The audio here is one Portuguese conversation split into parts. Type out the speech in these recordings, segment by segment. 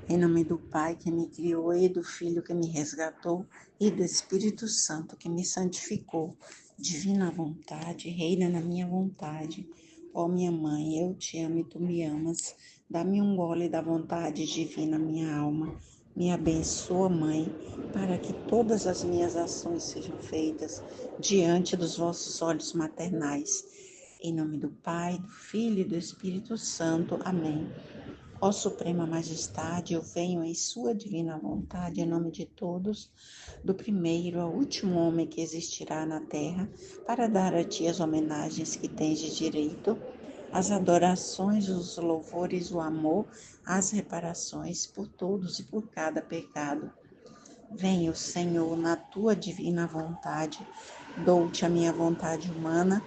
Em nome do Pai que me criou, e do Filho que me resgatou, e do Espírito Santo que me santificou. Divina vontade, reina na minha vontade. Ó minha mãe, eu te amo e tu me amas. Dá-me um gole da vontade divina, minha alma. Me abençoa, Mãe, para que todas as minhas ações sejam feitas diante dos vossos olhos maternais. Em nome do Pai, do Filho e do Espírito Santo. Amém. Ó Suprema Majestade, eu venho em sua divina vontade, em nome de todos, do primeiro ao último homem que existirá na terra, para dar a ti as homenagens que tens de direito, as adorações, os louvores, o amor, as reparações por todos e por cada pecado. Venho, Senhor, na tua divina vontade, dou-te a minha vontade humana,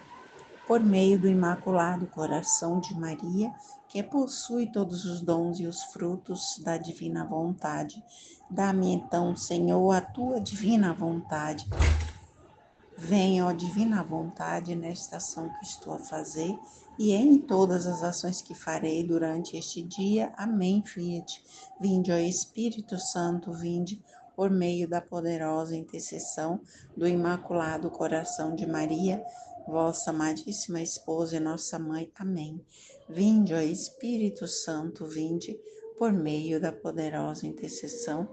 por meio do Imaculado Coração de Maria, que possui todos os dons e os frutos da divina vontade. Dá-me então, Senhor, a tua divina vontade. Venha, ó divina vontade, nesta ação que estou a fazer e em todas as ações que farei durante este dia. Amém, Fiat. Vinde, ó Espírito Santo, vinde por meio da poderosa intercessão do Imaculado Coração de Maria, vossa amadíssima esposa e nossa mãe. Amém. Vinde, ó Espírito Santo, vinde por meio da poderosa intercessão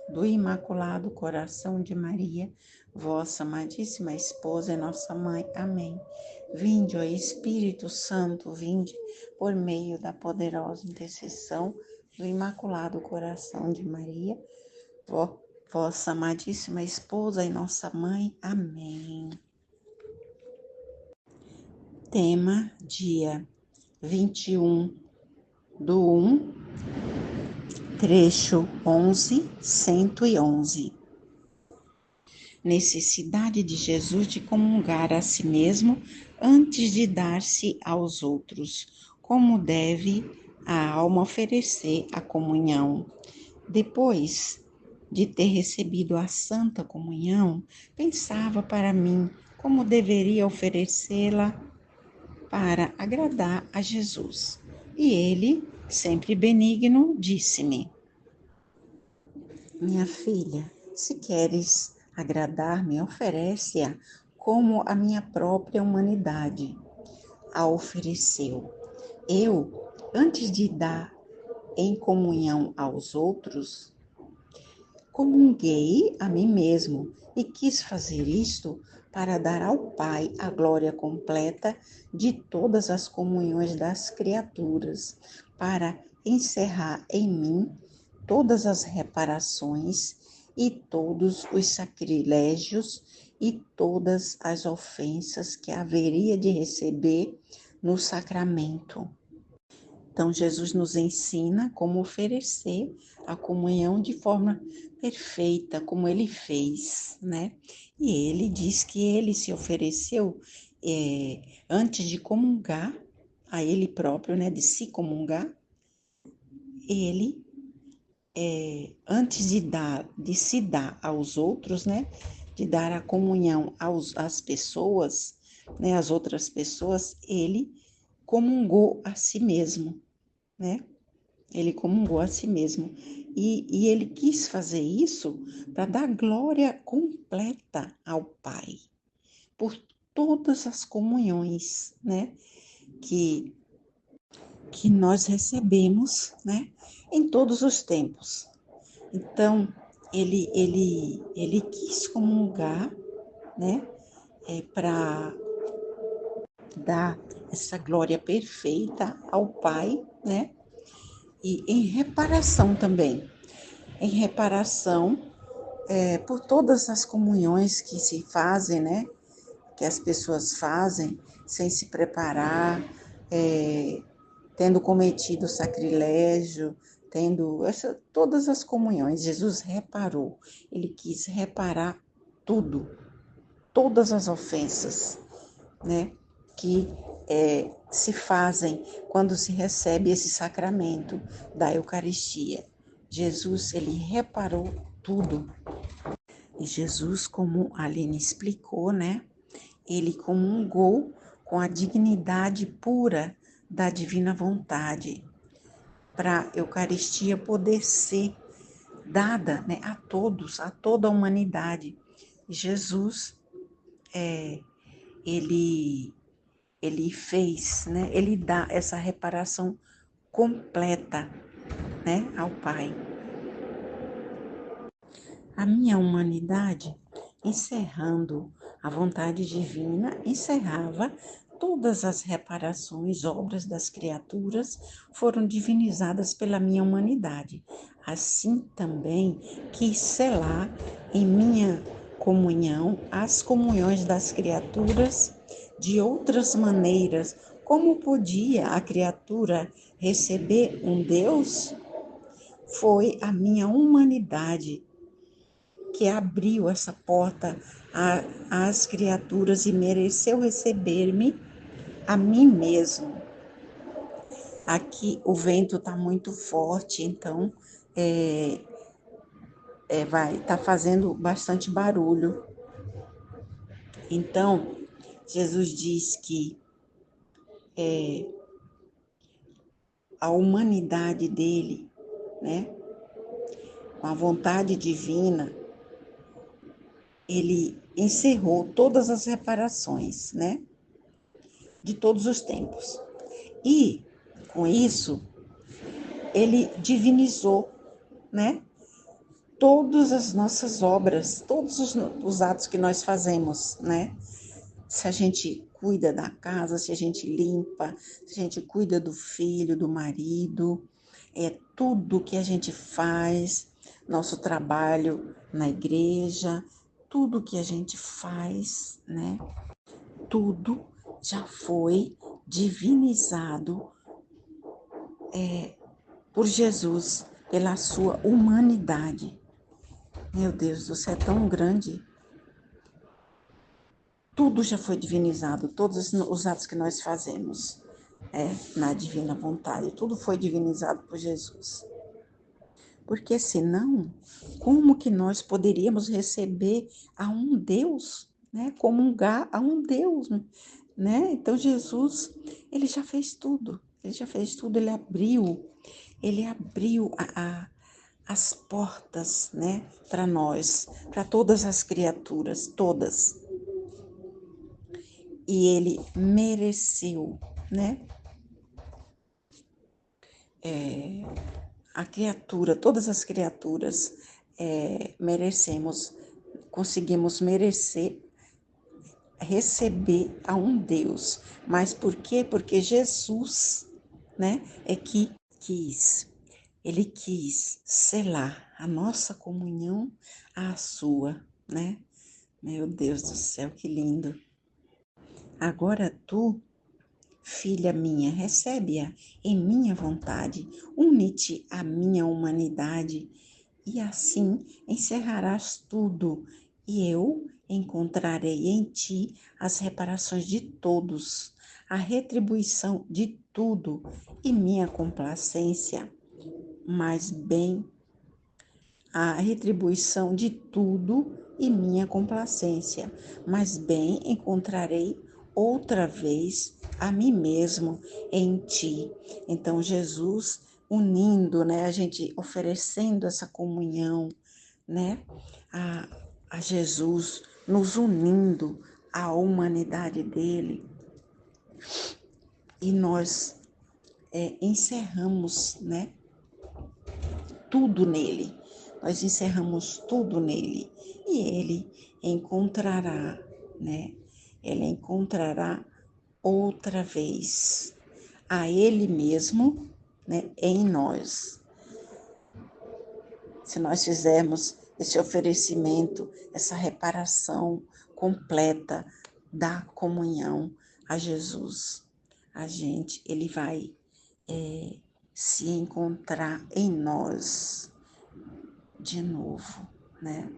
do Imaculado Coração de Maria, vossa amadíssima esposa e nossa mãe. Amém. Vinde, ó Espírito Santo, vinde por meio da poderosa intercessão do Imaculado Coração de Maria, vossa amadíssima esposa e nossa mãe. Amém. Tema, dia 21/1, trecho 11:111. Necessidade de Jesus de comungar a si mesmo antes de dar-se aos outros. Como deve a alma oferecer a comunhão? Depois de ter recebido a Santa Comunhão, pensava para mim como deveria oferecê-la para agradar a Jesus. E ele, sempre benigno, disse-me: minha filha, se queres agradar-me, oferece-a como a minha própria humanidade a ofereceu. Eu, antes de dar em comunhão aos outros, comunguei a mim mesmo e quis fazer isto para dar ao Pai a glória completa de todas as comunhões das criaturas, para encerrar em mim todas as reparações e todos os sacrilégios e todas as ofensas que haveria de receber no sacramento. Então, Jesus nos ensina como oferecer a comunhão de forma perfeita, como ele fez, né? E ele diz que ele se ofereceu antes de comungar a ele próprio, né? De se comungar, ele antes de se dar aos outros, né, de dar a comunhão às pessoas, né, às outras pessoas, ele comungou a si mesmo, né? Ele comungou a si mesmo. E ele quis fazer isso para dar glória completa ao Pai, por todas as comunhões, né, que, que nós recebemos, né, em todos os tempos. Então, ele quis comungar, né, para dar essa glória perfeita ao Pai, né, e em reparação também, em reparação por todas as comunhões que se fazem, né, que as pessoas fazem sem se preparar, tendo cometido sacrilégio, todas as comunhões. Jesus reparou, ele quis reparar tudo, todas as ofensas, né, que se fazem quando se recebe esse sacramento da Eucaristia. Jesus, ele reparou tudo. E Jesus, como a Aline explicou, né, ele comungou com a dignidade pura da divina vontade. para a Eucaristia poder ser dada, né, a todos, a toda a humanidade. Jesus, ele, ele fez, né, ele dá essa reparação completa, né, ao Pai. A minha humanidade, encerrando a vontade divina, encerrava todas as reparações, obras das criaturas foram divinizadas pela minha humanidade. Assim também quis selar em minha comunhão as comunhões das criaturas de outras maneiras. Como podia a criatura receber um Deus? Foi a minha humanidade que abriu essa porta às criaturas e mereceu receber-me a mim mesmo. Aqui o vento está muito forte, então tá fazendo bastante barulho. Então, Jesus diz que a humanidade dele, né, com a vontade divina, ele encerrou todas as reparações, né, de todos os tempos. E, com isso, ele divinizou, né, todas as nossas obras, todos os atos que nós fazemos, né? Se a gente cuida da casa, se a gente limpa, se a gente cuida do filho, do marido, tudo que a gente faz, nosso trabalho na igreja, tudo que a gente faz, né? Tudo já foi divinizado por Jesus, pela sua humanidade. Meu Deus do céu, é tão grande. Tudo já foi divinizado, todos os atos que nós fazemos na divina vontade, tudo foi divinizado por Jesus. Porque senão, como que nós poderíamos receber a um Deus, né? Comungar a um Deus, né? Então Jesus, ele já fez tudo, ele abriu as portas, né? Para nós, para todas as criaturas, todas. E ele mereceu, né? A criatura, todas as criaturas conseguimos merecer receber a um Deus. Mas por quê? Porque Jesus, né, é que ele quis selar a nossa comunhão à sua, né? Meu Deus do céu, que lindo. Agora tu, filha minha, recebe-a em minha vontade, une-te à minha humanidade, e assim encerrarás tudo, e eu encontrarei em ti as reparações de todos, a retribuição de tudo, e minha complacência, mas bem, a retribuição de tudo e minha complacência, mas bem encontrarei outra vez a mim mesmo em ti. Então, Jesus unindo, né, a gente oferecendo essa comunhão, né, a Jesus, nos unindo à humanidade dele, e nós encerramos, né, tudo nele. Nós encerramos tudo nele e ele encontrará, né? Ele encontrará outra vez a ele mesmo, né, em nós. Se nós fizermos esse oferecimento, essa reparação completa da comunhão a Jesus, ele vai se encontrar em nós de novo, né?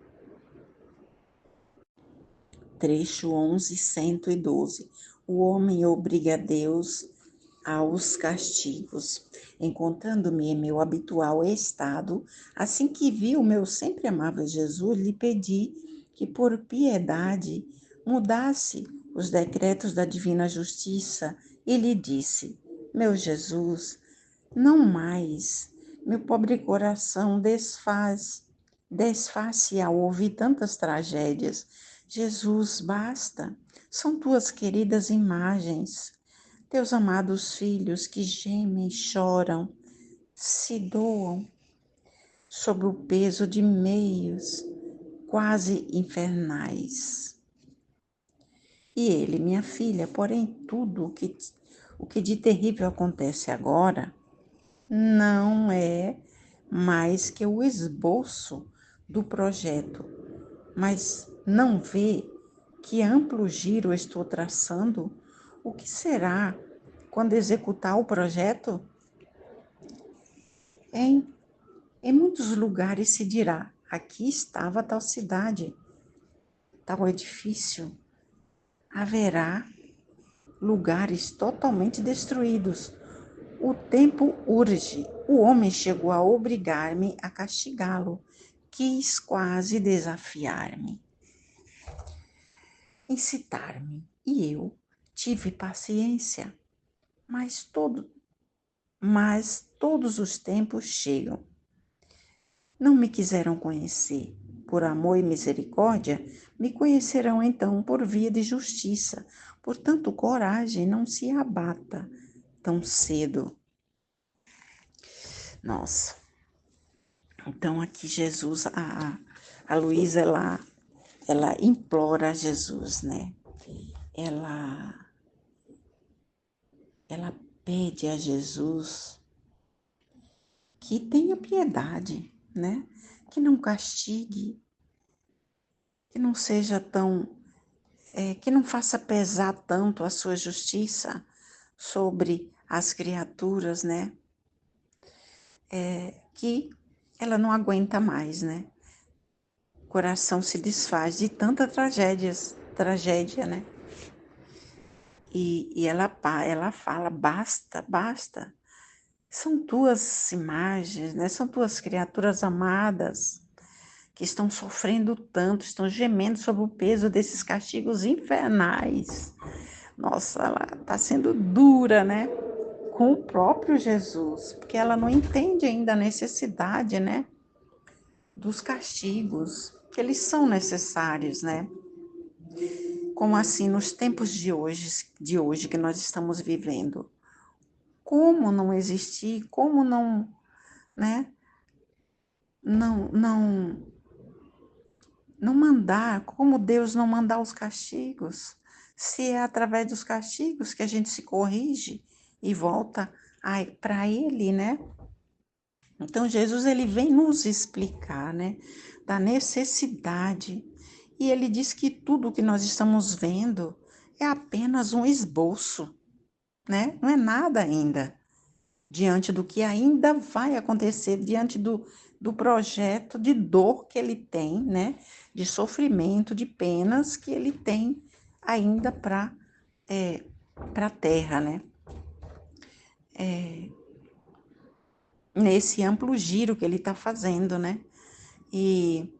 Trecho 11, 112. O homem obriga Deus aos castigos. Encontrando-me em meu habitual estado, assim que vi o meu sempre amável Jesus, lhe pedi que, por piedade, mudasse os decretos da divina justiça e lhe disse: Meu Jesus, Não mais. Meu pobre coração desfaz-se ao ouvir tantas tragédias. Jesus, basta. São tuas queridas imagens, teus amados filhos que gemem, choram, se doam sob o peso de meios quase infernais. E ele, minha filha, porém tudo o que de terrível acontece agora não é mais que o esboço do projeto, mas não vê que amplo giro estou traçando? O que será quando executar o projeto? Em, em muitos lugares se dirá: aqui estava tal cidade, tal edifício. Haverá lugares totalmente destruídos. O tempo urge. O homem chegou a obrigar-me a castigá-lo. Quis quase desafiar-me, incitar-me. E eu tive paciência. Mas, mas todos os tempos chegam. Não me quiseram conhecer. Por amor e misericórdia, me conhecerão então por via de justiça. Portanto, coragem, não se abata tão cedo. Nossa. Então, aqui Jesus, a Luísa, ela implora a Jesus, né? Ela pede a Jesus que tenha piedade, né? Que não castigue, que não seja tão, que não faça pesar tanto a sua justiça sobre as criaturas, né? Que ela não aguenta mais, né? O coração se desfaz de tanta tragédia, né? E ela fala, basta, basta. São tuas imagens, né? São tuas criaturas amadas que estão sofrendo tanto, estão gemendo sob o peso desses castigos infernais. Nossa, ela está sendo dura, né? Com o próprio Jesus, porque ela não entende ainda a necessidade, né? Dos castigos, que eles são necessários, né? Como assim nos tempos de hoje que nós estamos vivendo. Como não existir, como não, né? Não não mandar, como Deus não mandar os castigos, se é através dos castigos que a gente se corrige e volta para Ele, né? Então Jesus ele vem nos explicar, né, da necessidade. E ele diz que tudo que nós estamos vendo é apenas um esboço, né? Não é nada ainda diante do que ainda vai acontecer, diante do projeto de dor que ele tem, né? De sofrimento, de penas que ele tem ainda para a terra, né? Nesse amplo giro que ele está fazendo, né? E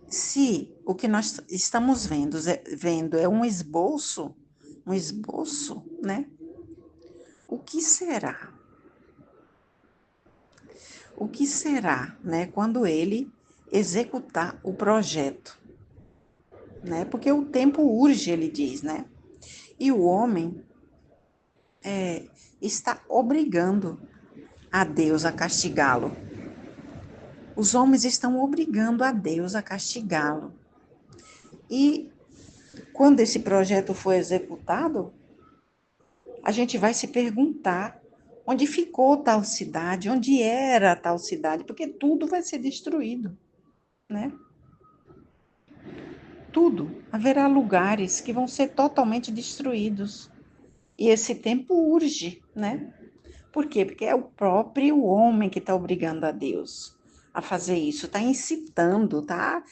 se o que nós estamos vendo é um esboço, né? O que será? O que será, né, quando ele executar o projeto, né? Porque o tempo urge, ele diz, né? E o homem está obrigando a Deus a castigá-lo. Os homens estão obrigando a Deus a castigá-lo. E quando esse projeto for executado, a gente vai se perguntar onde ficou tal cidade, onde era tal cidade, porque tudo vai ser destruído, né? Tudo. Haverá lugares que vão ser totalmente destruídos. E esse tempo urge, né? Por quê? Porque é o próprio homem que está obrigando a Deus a fazer isso, está incitando, está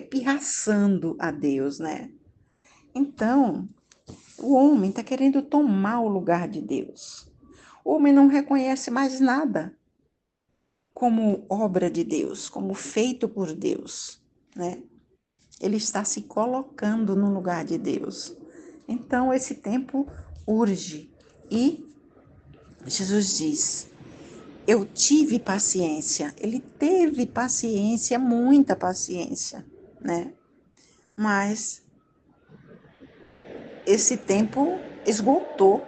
pirraçando a Deus, né? Então, o homem está querendo tomar o lugar de Deus. O homem não reconhece mais nada como obra de Deus, como feito por Deus, né? Ele está se colocando no lugar de Deus. Então, esse tempo urge. E Jesus diz: eu tive paciência. Ele teve paciência, muita paciência, né? Mas esse tempo esgotou,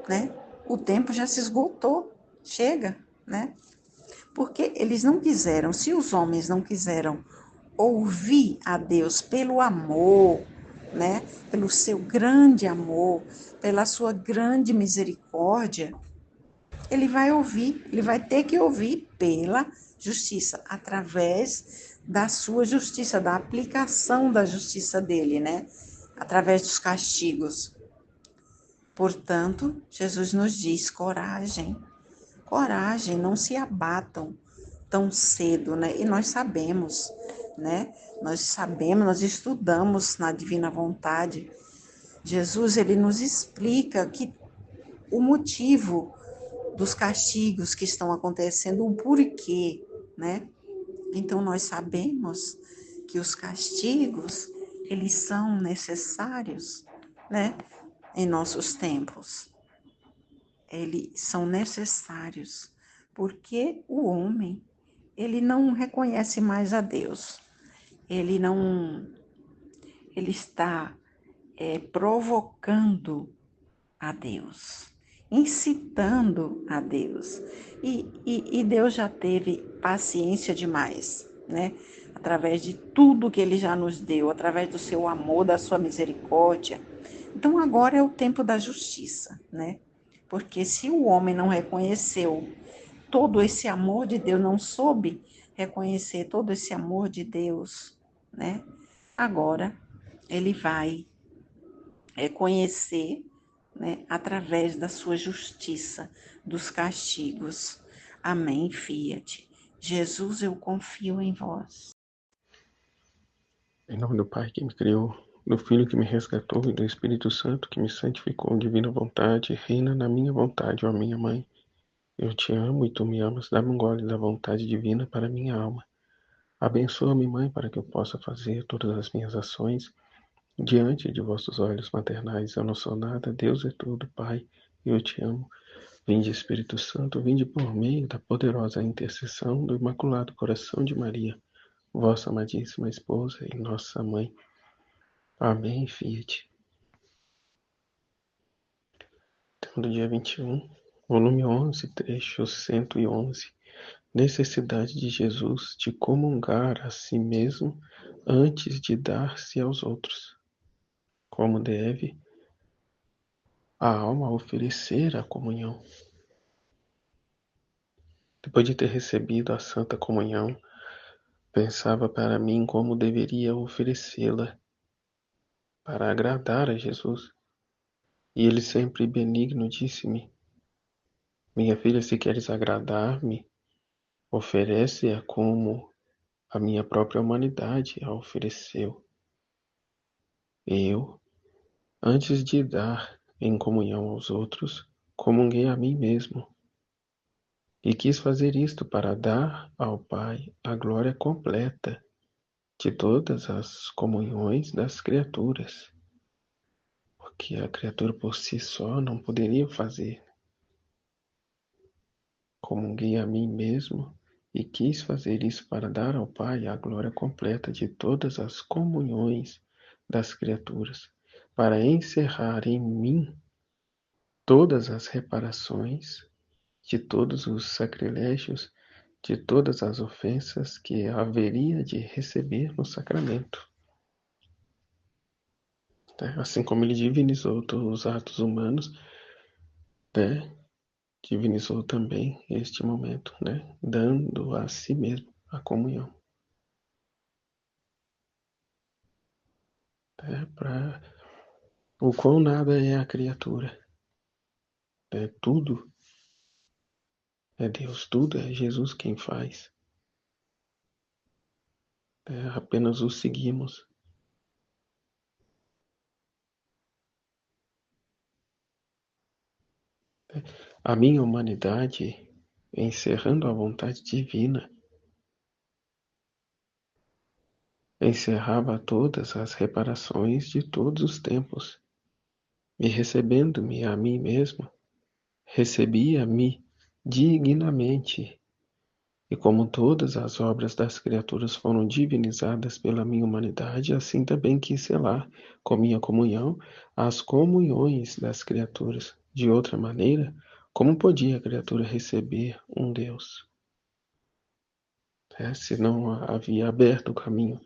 né? O tempo já se esgotou. Chega, né? Porque eles não quiseram, se os homens não quiseram ouvir a Deus pelo amor, né? Pelo seu grande amor, pela sua grande misericórdia, ele vai ouvir, ele vai ter que ouvir pela justiça, através da sua justiça, da aplicação da justiça dele, né? Através dos castigos. Portanto, Jesus nos diz: coragem, coragem, não se abatam tão cedo, né? E nós sabemos, né? Nós sabemos, nós estudamos na Divina Vontade. Jesus, ele nos explica que o motivo dos castigos que estão acontecendo, o porquê, né? Então nós sabemos que os castigos, eles são necessários, né? Em nossos tempos. Eles são necessários, porque o homem, ele não reconhece mais a Deus. Ele não, ele está provocando a Deus, incitando a Deus. E Deus já teve paciência demais, né? Através de tudo que Ele já nos deu, através do seu amor, da sua misericórdia. Então agora é o tempo da justiça, né? Porque se o homem não reconheceu todo esse amor de Deus, não soube reconhecer todo esse amor de Deus, né? Agora ele vai reconhecer, né, através da sua justiça, dos castigos. Amém, Fiat. Jesus, eu confio em vós. Em nome do Pai que me criou, do Filho que me resgatou e do Espírito Santo que me santificou, divina vontade, reina na minha vontade, ó minha mãe. Eu te amo e tu me amas, dá-me um gole da vontade divina para minha alma. Abençoa-me, mãe, para que eu possa fazer todas as minhas ações diante de vossos olhos maternais. Eu não sou nada, Deus é tudo, Pai, eu te amo. Vinde, Espírito Santo, vinde por meio da poderosa intercessão do Imaculado Coração de Maria, vossa amadíssima esposa e nossa mãe. Amém, Fiat. Do dia 21, volume 11, trecho 111. Necessidade de Jesus de comungar a si mesmo antes de dar-se aos outros. Como deve a alma oferecer a comunhão? Depois de ter recebido a Santa Comunhão, pensava para mim como deveria oferecê-la para agradar a Jesus. E ele sempre benigno disse-me: minha filha, se queres agradar-me, oferece-a como a minha própria humanidade a ofereceu. Eu, antes de dar em comunhão aos outros, comunguei a mim mesmo. E quis fazer isto para dar ao Pai a glória completa de todas as comunhões das criaturas, porque a criatura por si só não poderia fazer. Comunguei a mim mesmo e quis fazer isso para dar ao Pai a glória completa de todas as comunhões das criaturas, para encerrar em mim todas as reparações de todos os sacrilégios, de todas as ofensas que haveria de receber no sacramento. Assim como ele divinizou todos os atos humanos, né, divinizou também este momento, né, dando a si mesmo a comunhão. Para o quão nada é a criatura. Tudo é Deus, tudo é Jesus quem faz. Apenas o seguimos. A minha humanidade, encerrando a vontade divina, encerrava todas as reparações de todos os tempos, e recebendo-me a mim mesmo, recebia-me dignamente. E como todas as obras das criaturas foram divinizadas pela minha humanidade, assim também quis selar, com minha comunhão, as comunhões das criaturas. De outra maneira, como podia a criatura receber um Deus? Se não havia aberto o caminho,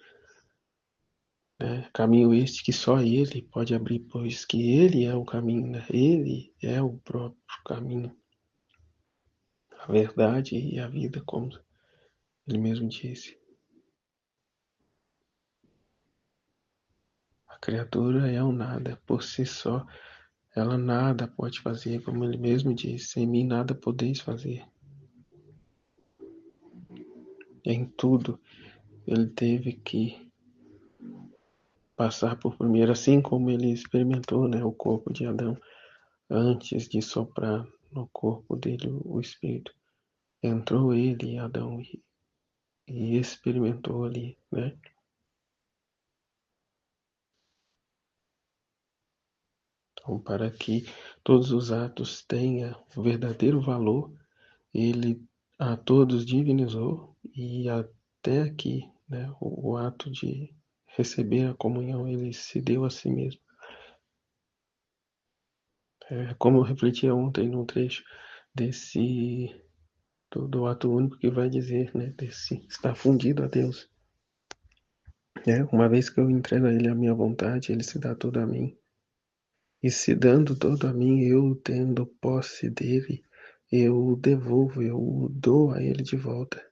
caminho este que só Ele pode abrir, pois que Ele é o caminho, Ele é o próprio caminho, a verdade e a vida, como Ele mesmo disse. A criatura é um nada, por si só, ela nada pode fazer, como Ele mesmo disse, sem mim nada podeis fazer. Em tudo, Ele teve que passar por primeiro, assim como Ele experimentou, o corpo de Adão, antes de soprar no corpo dele o Espírito. Entrou ele, Adão, e experimentou ali, Então, para que todos os atos tenham o verdadeiro valor, ele a todos divinizou e até aqui, o ato de receber a comunhão, ele se deu a si mesmo. Como eu refleti ontem num trecho do ato único que vai dizer, desse estar fundido a Deus. Uma vez que eu entrego a Ele a minha vontade, Ele se dá tudo a mim. E se dando todo a mim, eu tendo posse dele, eu o devolvo, eu o dou a ele de volta.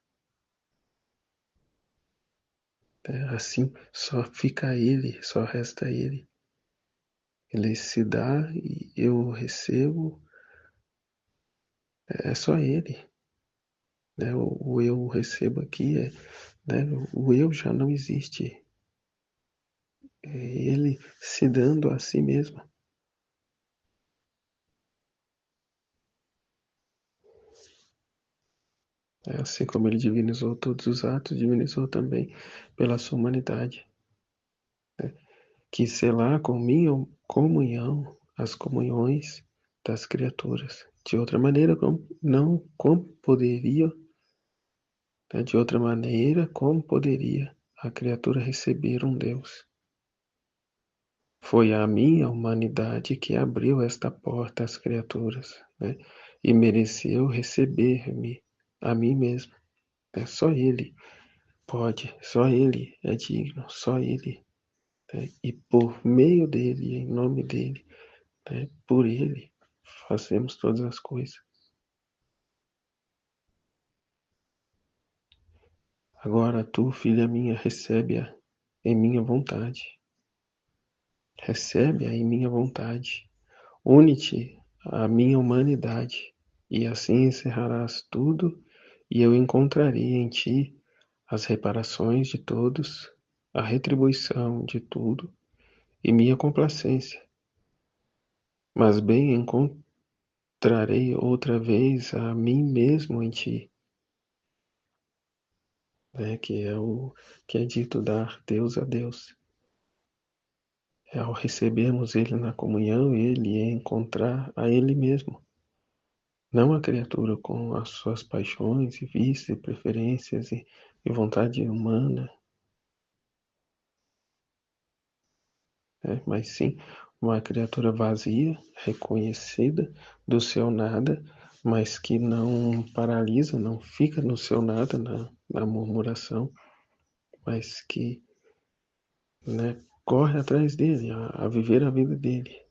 Assim, só fica ele, só resta ele. Ele se dá e eu recebo, é só ele. O eu recebo aqui, o eu já não existe. É ele se dando a si mesmo. Assim como ele divinizou todos os atos, divinizou também pela sua humanidade. Que selar com minha comunhão as comunhões das criaturas. De outra maneira, como poderia a criatura receber um Deus? Foi a minha humanidade que abriu esta porta às criaturas, e mereceu receber-me a mim mesmo. Só Ele pode, só Ele é digno, só Ele. E por meio dele, em nome dele, por ele, fazemos todas as coisas. Agora tu, filha minha, recebe-a em minha vontade. Recebe-a em minha vontade. Une-te à minha humanidade, e assim encerrarás tudo, e eu encontrarei em ti as reparações de todos, a retribuição de tudo, e minha complacência. Mas bem encontrarei outra vez a mim mesmo em ti, que é o que é dito dar Deus a Deus. Ao recebermos Ele na comunhão, Ele é encontrar a Ele mesmo, não a criatura com as suas paixões e vícios e preferências e vontade humana, mas sim uma criatura vazia, reconhecida do seu nada, mas que não paralisa, não fica no seu nada, na murmuração, mas que corre atrás dele, a viver a vida dele,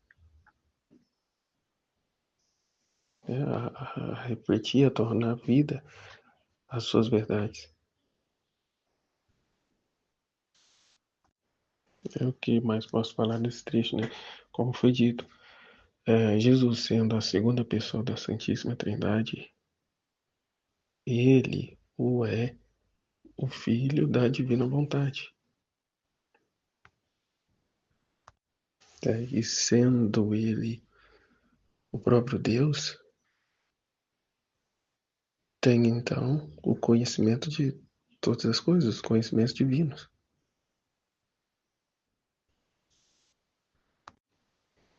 a refletir, a tornar vida as suas verdades. É o que mais posso falar nesse trecho, Como foi dito, Jesus sendo a segunda pessoa da Santíssima Trindade, ele é o Filho da Divina Vontade. E sendo ele o próprio Deus, tem então o conhecimento de todas as coisas, os conhecimentos divinos.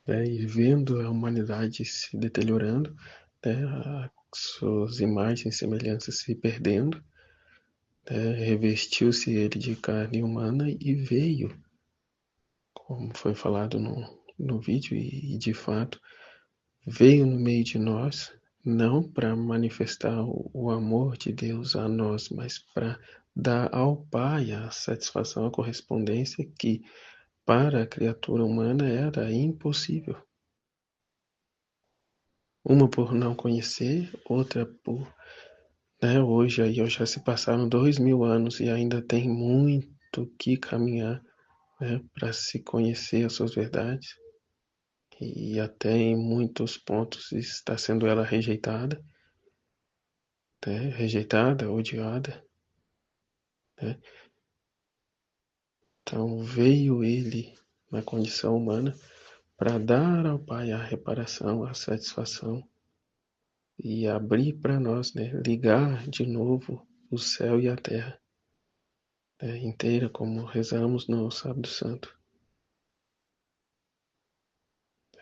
E vendo a humanidade se deteriorando, né, suas imagens e semelhanças se perdendo, né, revestiu-se ele de carne humana e veio, como foi falado no vídeo, e de fato veio no meio de nós, não para manifestar o amor de Deus a nós, mas para dar ao Pai a satisfação, a correspondência que para a criatura humana era impossível. Uma por não conhecer, outra por, né, hoje aí já se passaram 2000 anos e ainda tem muito que caminhar, né, para se conhecer as suas verdades. E até em muitos pontos está sendo ela rejeitada, né, rejeitada, odiada, né? Então veio ele na condição humana para dar ao Pai a reparação, a satisfação e abrir para nós, né, ligar de novo o céu e a terra, né, inteira, como rezamos no Sábado Santo.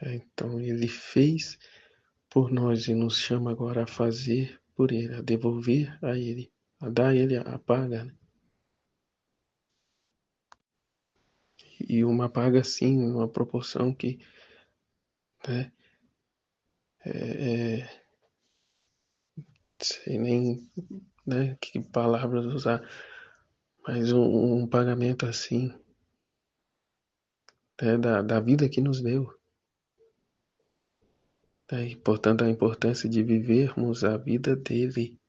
Então ele fez por nós e nos chama agora a fazer por ele, a devolver a ele, a dar a ele a paga, né? E uma paga assim, uma proporção que, né, é, sei nem, né, que palavras usar, mas um pagamento assim, né, da vida que nos deu. Né, e, portanto, a importância de vivermos a vida dele,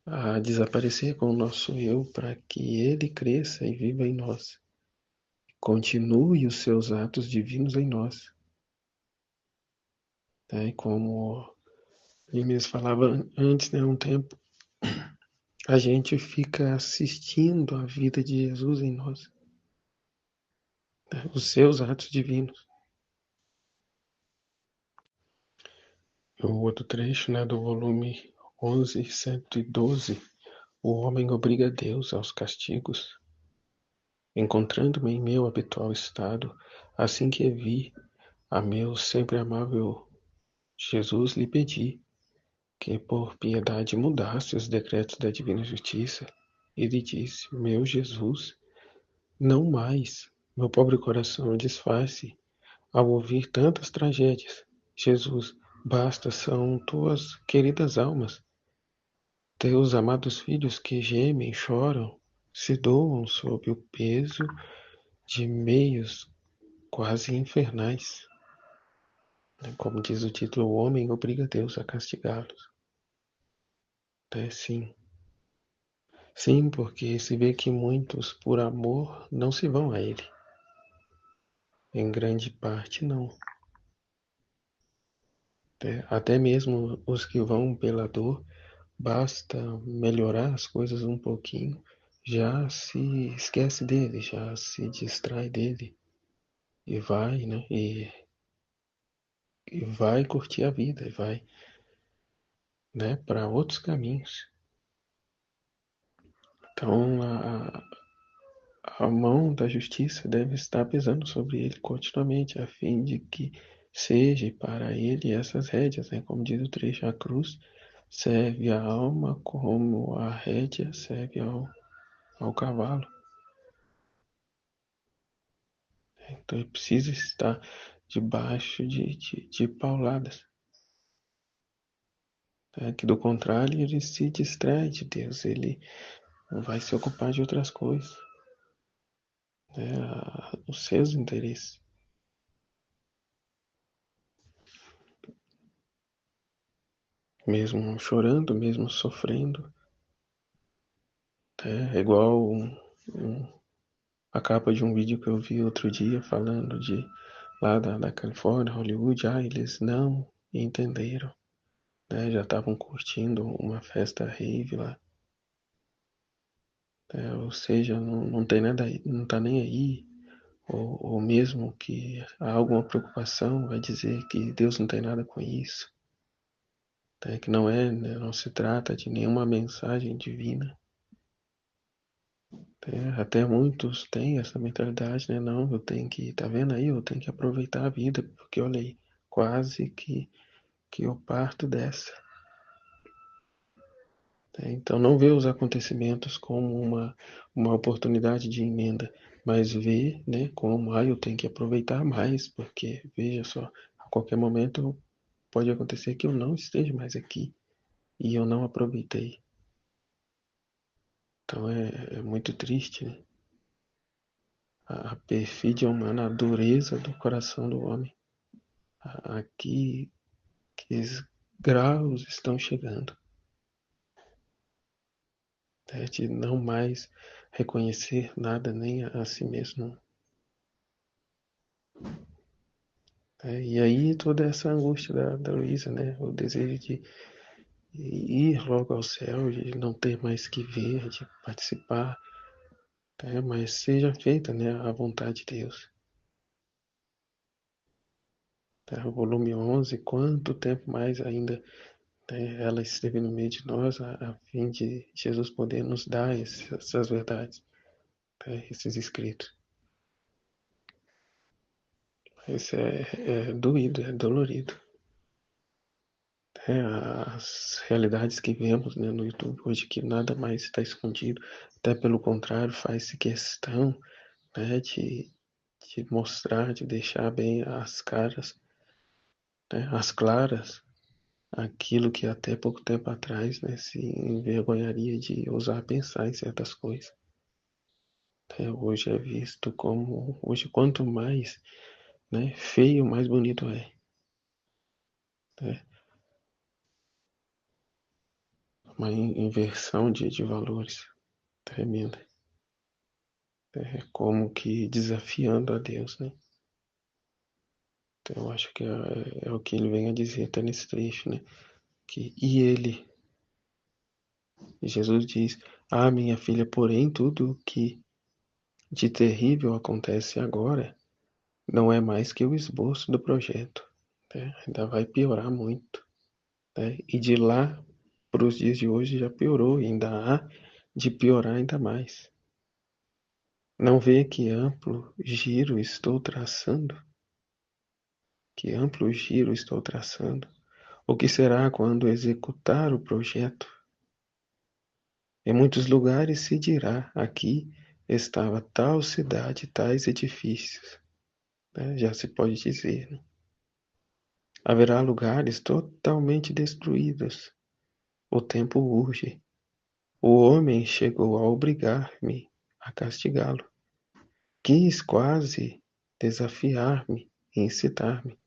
a desaparecer com o nosso eu para que ele cresça e viva em nós. Continue os seus atos divinos em nós. Né, como ele mesmo falava antes, né, um tempo, a gente fica assistindo a vida de Jesus em nós, né, os seus atos divinos. O outro trecho, né, do volume 11, 112, o homem obriga Deus aos castigos. Encontrando-me em meu habitual estado, assim que vi a meu sempre amável Jesus, lhe pedi que por piedade mudasse os decretos da divina justiça. Ele disse: meu Jesus, não mais. Meu pobre coração desfaz-se ao ouvir tantas tragédias. Jesus, basta, são tuas queridas almas, teus amados filhos que gemem, choram, se doam sob o peso de meios quase infernais. Como diz o título, o homem obriga Deus a castigá-los. Sim. Sim, porque se vê que muitos, por amor, não se vão a ele. Em grande parte, não. Até mesmo os que vão pela dor, basta melhorar as coisas um pouquinho, já se esquece dele, já se distrai dele e vai, né? E vai curtir a vida, e vai, né, para outros caminhos. Então, a mão da justiça deve estar pesando sobre ele continuamente, a fim de que seja para ele essas rédeas, né? Como diz o trecho, a cruz serve a alma como a rédea serve ao cavalo. Então ele precisa estar debaixo de pauladas. Né? Que do contrário ele se distrai de Deus, ele vai se ocupar de outras coisas, né? Os seus interesses. Mesmo chorando, mesmo sofrendo. É igual a capa de um vídeo que eu vi outro dia falando de lá da Califórnia, Hollywood. Eles não entenderam, né? Já estavam curtindo uma festa rave lá. Ou seja, não tem nada, não tá nem aí. Ou mesmo que há alguma preocupação, vai dizer que Deus não tem nada com isso. Que não é, né? Não se trata de nenhuma mensagem divina. Até muitos têm essa mentalidade, né? Não, eu tenho que, tá vendo aí? Eu tenho que aproveitar a vida, porque olha aí, quase que que eu parto dessa. Então não vê os acontecimentos como uma oportunidade de emenda, mas vê, né, como eu tenho que aproveitar mais, porque veja só, a qualquer momento pode acontecer que eu não esteja mais aqui e eu não aproveitei. Então é muito triste, né? A perfídia humana, a dureza do coração do homem. Aqui que os graus estão chegando, né, de não mais reconhecer nada nem a si mesmo. E aí toda essa angústia da Luísa, né? O desejo de ir logo ao céu, de não ter mais que ver, de participar, né? Mas seja feita, né, a vontade de Deus. O volume 11, quanto tempo mais ainda, né, ela esteve no meio de nós a fim de Jesus poder nos dar essas verdades, né, esses escritos. Isso é doído, é dolorido. As realidades que vemos, né, no YouTube hoje, que nada mais está escondido, até pelo contrário, faz-se questão, né, de mostrar, de deixar bem as caras, né, as claras, aquilo que até pouco tempo atrás, né, se envergonharia de ousar pensar em certas coisas. Hoje é visto como, hoje quanto mais, né, feio, mais bonito é. Né? Uma inversão de valores tremenda. Como que desafiando a Deus, né? Então eu acho que é o que ele vem a dizer até nesse trecho, né? E ele, Jesus diz, minha filha, porém tudo o que de terrível acontece agora não é mais que o esboço do projeto, né? Ainda vai piorar muito, né? E de lá para os dias de hoje já piorou e ainda há de piorar ainda mais. Não vê que amplo giro estou traçando? Que amplo giro estou traçando? O que será quando executar o projeto? Em muitos lugares se dirá: aqui estava tal cidade, tais edifícios. Né? Já se pode dizer. Né? Haverá lugares totalmente destruídos. O tempo urge. O homem chegou a obrigar-me a castigá-lo. Quis quase desafiar-me e incitar-me.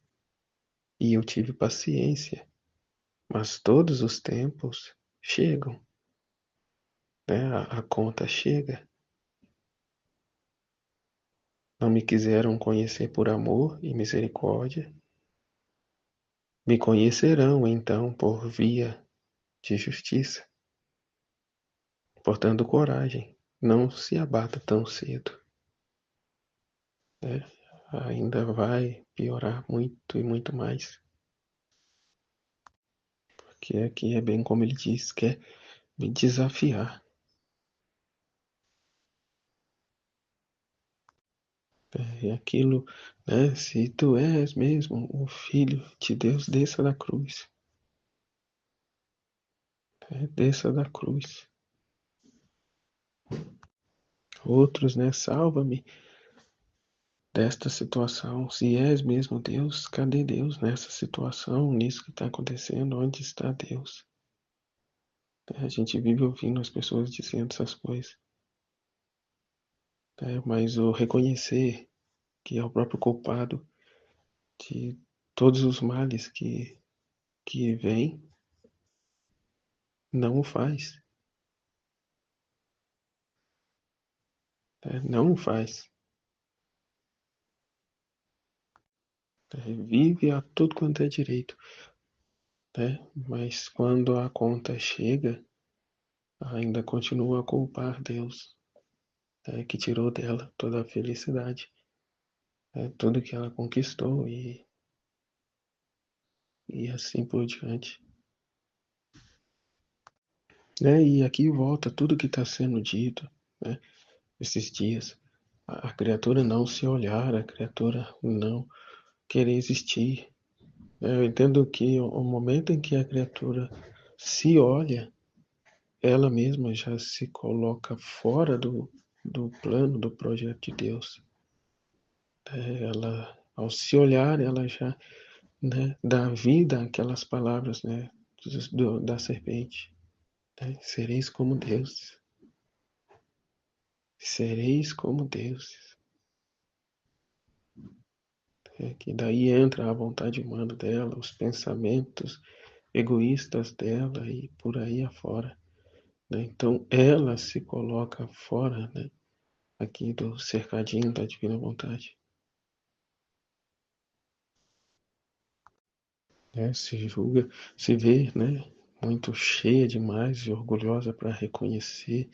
E eu tive paciência. Mas todos os tempos chegam. Né? A conta chega. Não me quiseram conhecer por amor e misericórdia. Me conhecerão, então, por via de justiça. Portanto, coragem, não se abata tão cedo. Né? Ainda vai piorar muito e muito mais. Porque aqui é bem como ele diz, quer me desafiar. É aquilo, né? Se tu és mesmo o Filho de Deus, desça da cruz. Desça da cruz. Outros, né? Salva-me desta situação. Se és mesmo Deus, cadê Deus nessa situação, nisso que está acontecendo? Onde está Deus? A gente vive ouvindo as pessoas dizendo essas coisas. Mas o reconhecer que é o próprio culpado de todos os males que vêm, não o faz. Não o faz. Vive a tudo quanto é direito. Mas quando a conta chega, ainda continua a culpar Deus, que tirou dela toda a felicidade, tudo que ela conquistou e assim por diante. E aqui volta tudo que está sendo dito, né, esses dias. A criatura não se olhar, a criatura não querer existir, Eu entendo que o momento em que a criatura se olha, ela mesma já se coloca fora do plano, do projeto de Deus. Ela, ao se olhar, ela já, né, dá vida àquelas palavras, né, da serpente. Né? Sereis como Deus. Sereis como Deus. Que daí entra a vontade humana dela, os pensamentos egoístas dela e por aí afora. Né? Então ela se coloca fora, né, aqui do cercadinho da divina vontade. Né? Se julga, se vê, né, muito cheia demais e orgulhosa para reconhecer,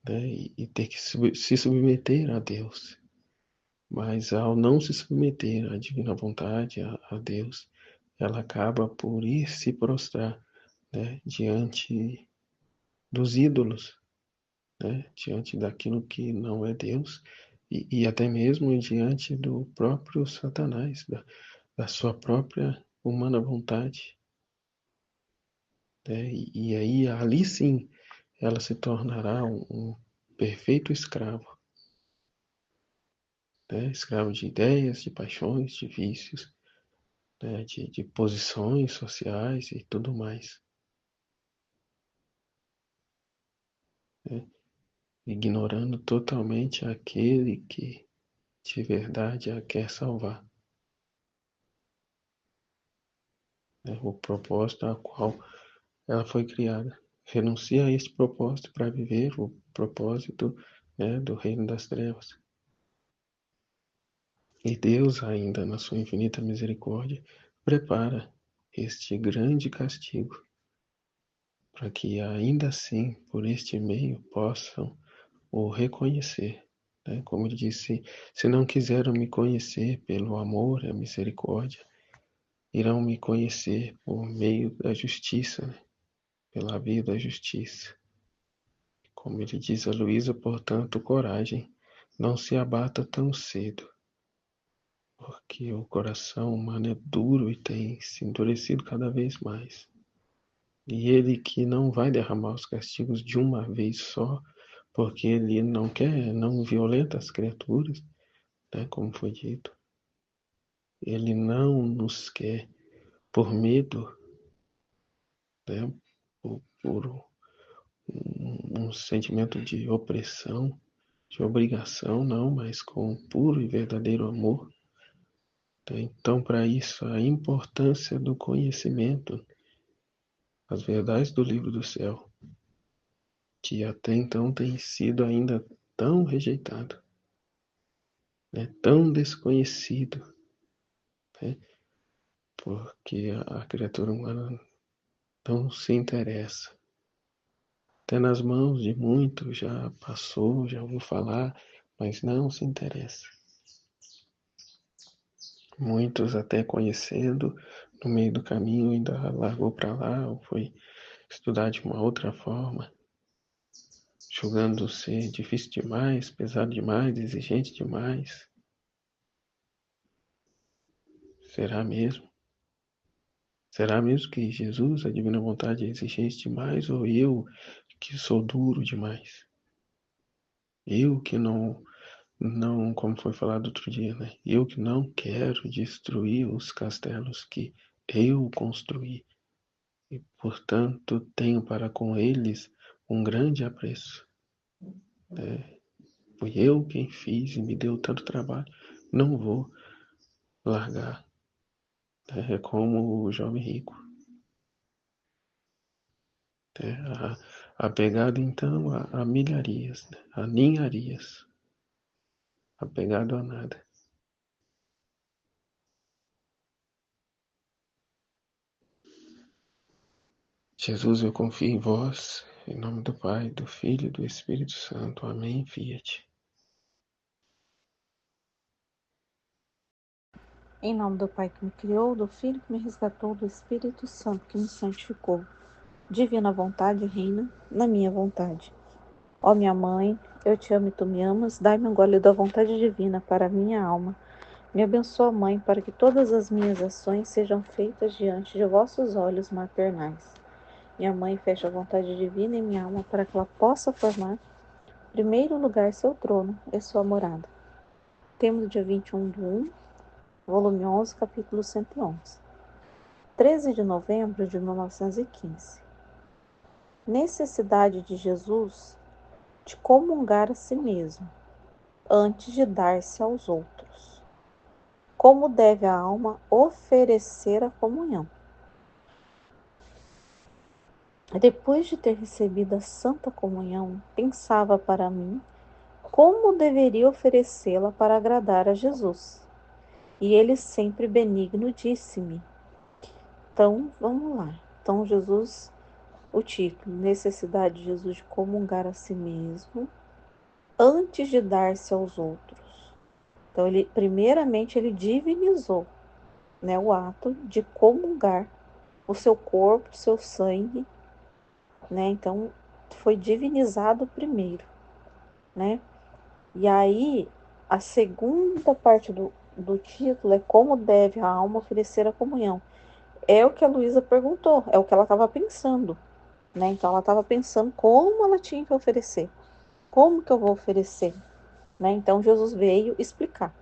né, e ter que se submeter a Deus. Mas ao não se submeter à divina vontade, a Deus, ela acaba por ir se prostrar, né, diante dos ídolos, né, diante daquilo que não é Deus e até mesmo diante do próprio Satanás, da sua própria humana vontade. Né, e aí, ali sim, ela se tornará um perfeito escravo, né, escravo de ideias, de paixões, de vícios, né, de posições sociais e tudo mais, né, ignorando totalmente aquele que de verdade a quer salvar, né, o propósito a qual ela foi criada. Renuncia a este propósito para viver o propósito, né, do reino das trevas. E Deus, ainda na sua infinita misericórdia, prepara este grande castigo para que ainda assim, por este meio, possam o reconhecer. Né? Como ele disse, se não quiseram me conhecer pelo amor e a misericórdia, irão me conhecer por meio da justiça, né? Pela via da justiça. Como ele diz a Luísa, portanto, coragem, não se abata tão cedo, porque o coração humano é duro e tem se endurecido cada vez mais. E ele que não vai derramar os castigos de uma vez só, porque ele não quer, não violenta as criaturas, né, como foi dito. Ele não nos quer por medo, né, por um sentimento de opressão, de obrigação, não, mas com puro e verdadeiro amor. Então, para isso, a importância do conhecimento, as verdades do livro do céu, que até então tem sido ainda tão rejeitado, né, tão desconhecido, né, porque a criatura humana não se interessa. Até nas mãos de muitos já passou, já ouviu falar, mas não se interessa. Muitos até conhecendo, no meio do caminho ainda largou para lá ou foi estudar de uma outra forma, julgando ser difícil demais, pesado demais, exigente demais. Será mesmo? Será mesmo que Jesus, a divina vontade, é exigente demais ou eu que sou duro demais? Eu que não, como foi falado outro dia, né? Eu que não quero destruir os castelos que eu construí e, portanto, tenho para com eles um grande apreço. Fui eu quem fiz e me deu tanto trabalho, não vou largar. É como o jovem rico. Apegado então a milharias, né? A ninharias, apegado a nada. Jesus, eu confio em vós, em nome do Pai, do Filho e do Espírito Santo. Amém. Fiat. Em nome do Pai que me criou, do Filho que me resgatou, do Espírito Santo que me santificou. Divina vontade reina na minha vontade. Ó minha mãe, eu te amo e tu me amas, dai-me um gole da vontade divina para a minha alma. Me abençoa, Mãe, para que todas as minhas ações sejam feitas diante de vossos olhos maternais. Minha Mãe, fecha a vontade divina em minha alma para que ela possa formar, em primeiro lugar, seu trono e sua morada. Temos dia 21/1, volume 11, capítulo 111. 13 de novembro de 1915. Necessidade de Jesus de comungar a si mesmo, antes de dar-se aos outros. Como deve a alma oferecer a comunhão? Depois de ter recebido a Santa Comunhão, pensava para mim como deveria oferecê-la para agradar a Jesus. E ele, sempre benigno, disse-me. Então, vamos lá. Então, Jesus, o título, necessidade de Jesus de comungar a si mesmo antes de dar-se aos outros. Então, primeiramente, ele divinizou, né, o ato de comungar o seu corpo, o seu sangue, né? Então, foi divinizado primeiro, né? E aí, a segunda parte do título é como deve a alma oferecer a comunhão. É o que a Luísa perguntou, é o que ela estava pensando, né? Então, ela estava pensando como ela tinha que oferecer. Como que eu vou oferecer? Né? Então, Jesus veio explicar.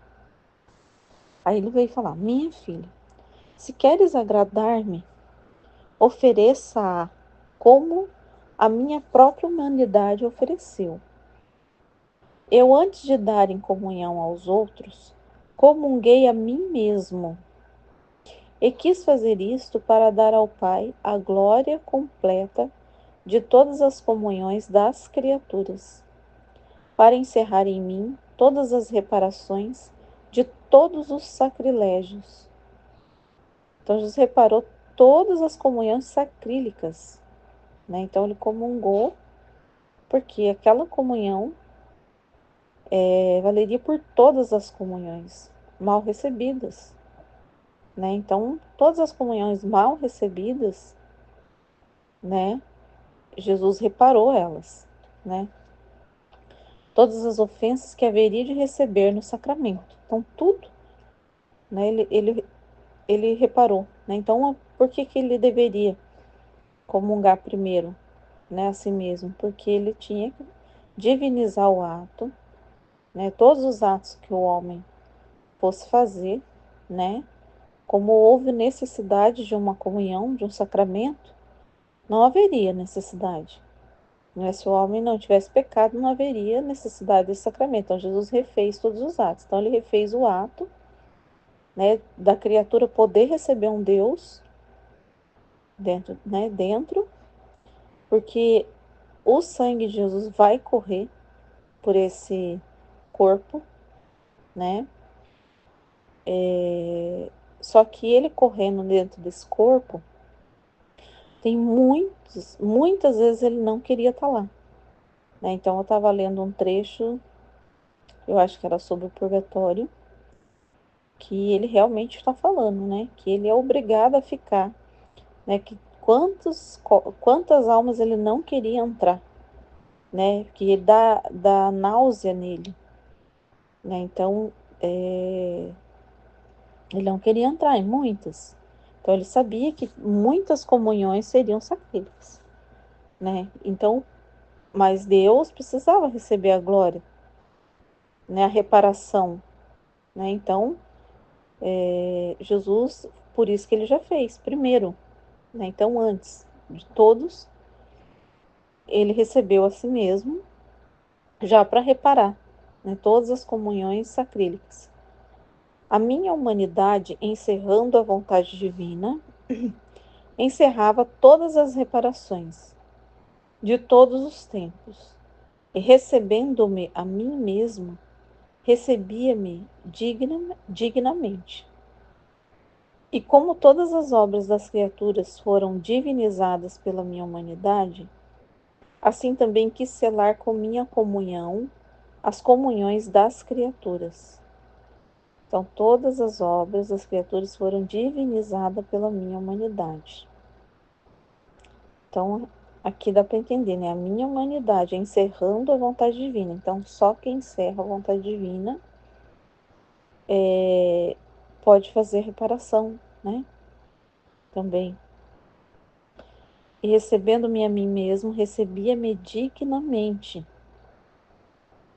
Aí ele veio falar, minha filha, se queres agradar-me, ofereça-a como a minha própria humanidade ofereceu. Eu, antes de dar em comunhão aos outros, comunguei a mim mesmo, e quis fazer isto para dar ao Pai a glória completa de todas as comunhões das criaturas, para encerrar em mim todas as reparações de todos os sacrilégios. Então, Jesus reparou todas as comunhões sacrílicas, né? Então, ele comungou, porque aquela comunhão valeria por todas as comunhões mal recebidas, né? Então, todas as comunhões mal recebidas, né? Jesus reparou elas, né? Todas as ofensas que haveria de receber no sacramento. Então, tudo, né? Ele reparou, né? Então, por que ele deveria comungar primeiro, né? A si mesmo? Porque ele tinha que divinizar o ato, né? Todos os atos que o homem fosse fazer, né? Como houve necessidade de uma comunhão, de um sacramento, não haveria necessidade. Né? Se o homem não tivesse pecado, não haveria necessidade desse sacramento. Então, Jesus refez todos os atos. Então, ele refez o ato, né, da criatura poder receber um Deus dentro, porque o sangue de Jesus vai correr por esse corpo, né? Só que ele correndo dentro desse corpo, tem muitas vezes ele não queria estar lá. Né? Então, eu estava lendo um trecho, eu acho que era sobre o purgatório, que ele realmente está falando, né? Que ele é obrigado a ficar, né? Que quantas almas ele não queria entrar, né? Que dá náusea nele, né? Então, ele não queria entrar em muitas. Então, ele sabia que muitas comunhões seriam sacrílegas, né? Então, mas Deus precisava receber a glória, né? A reparação, né? Então, Jesus, por isso que ele já fez primeiro, né? Então, antes de todos, ele recebeu a si mesmo, já para reparar, né, todas as comunhões sacrílicas. A minha humanidade, encerrando a vontade divina, encerrava todas as reparações de todos os tempos, e recebendo-me a mim mesmo, recebia-me dignamente. E como todas as obras das criaturas foram divinizadas pela minha humanidade, assim também quis selar com minha comunhão as comunhões das criaturas. Então, todas as obras das criaturas foram divinizadas pela minha humanidade. Então, aqui dá para entender, né? A minha humanidade encerrando a vontade divina. Então, só quem encerra a vontade divina pode fazer reparação, né? Também. E recebendo-me a mim mesmo, recebia-me dignamente.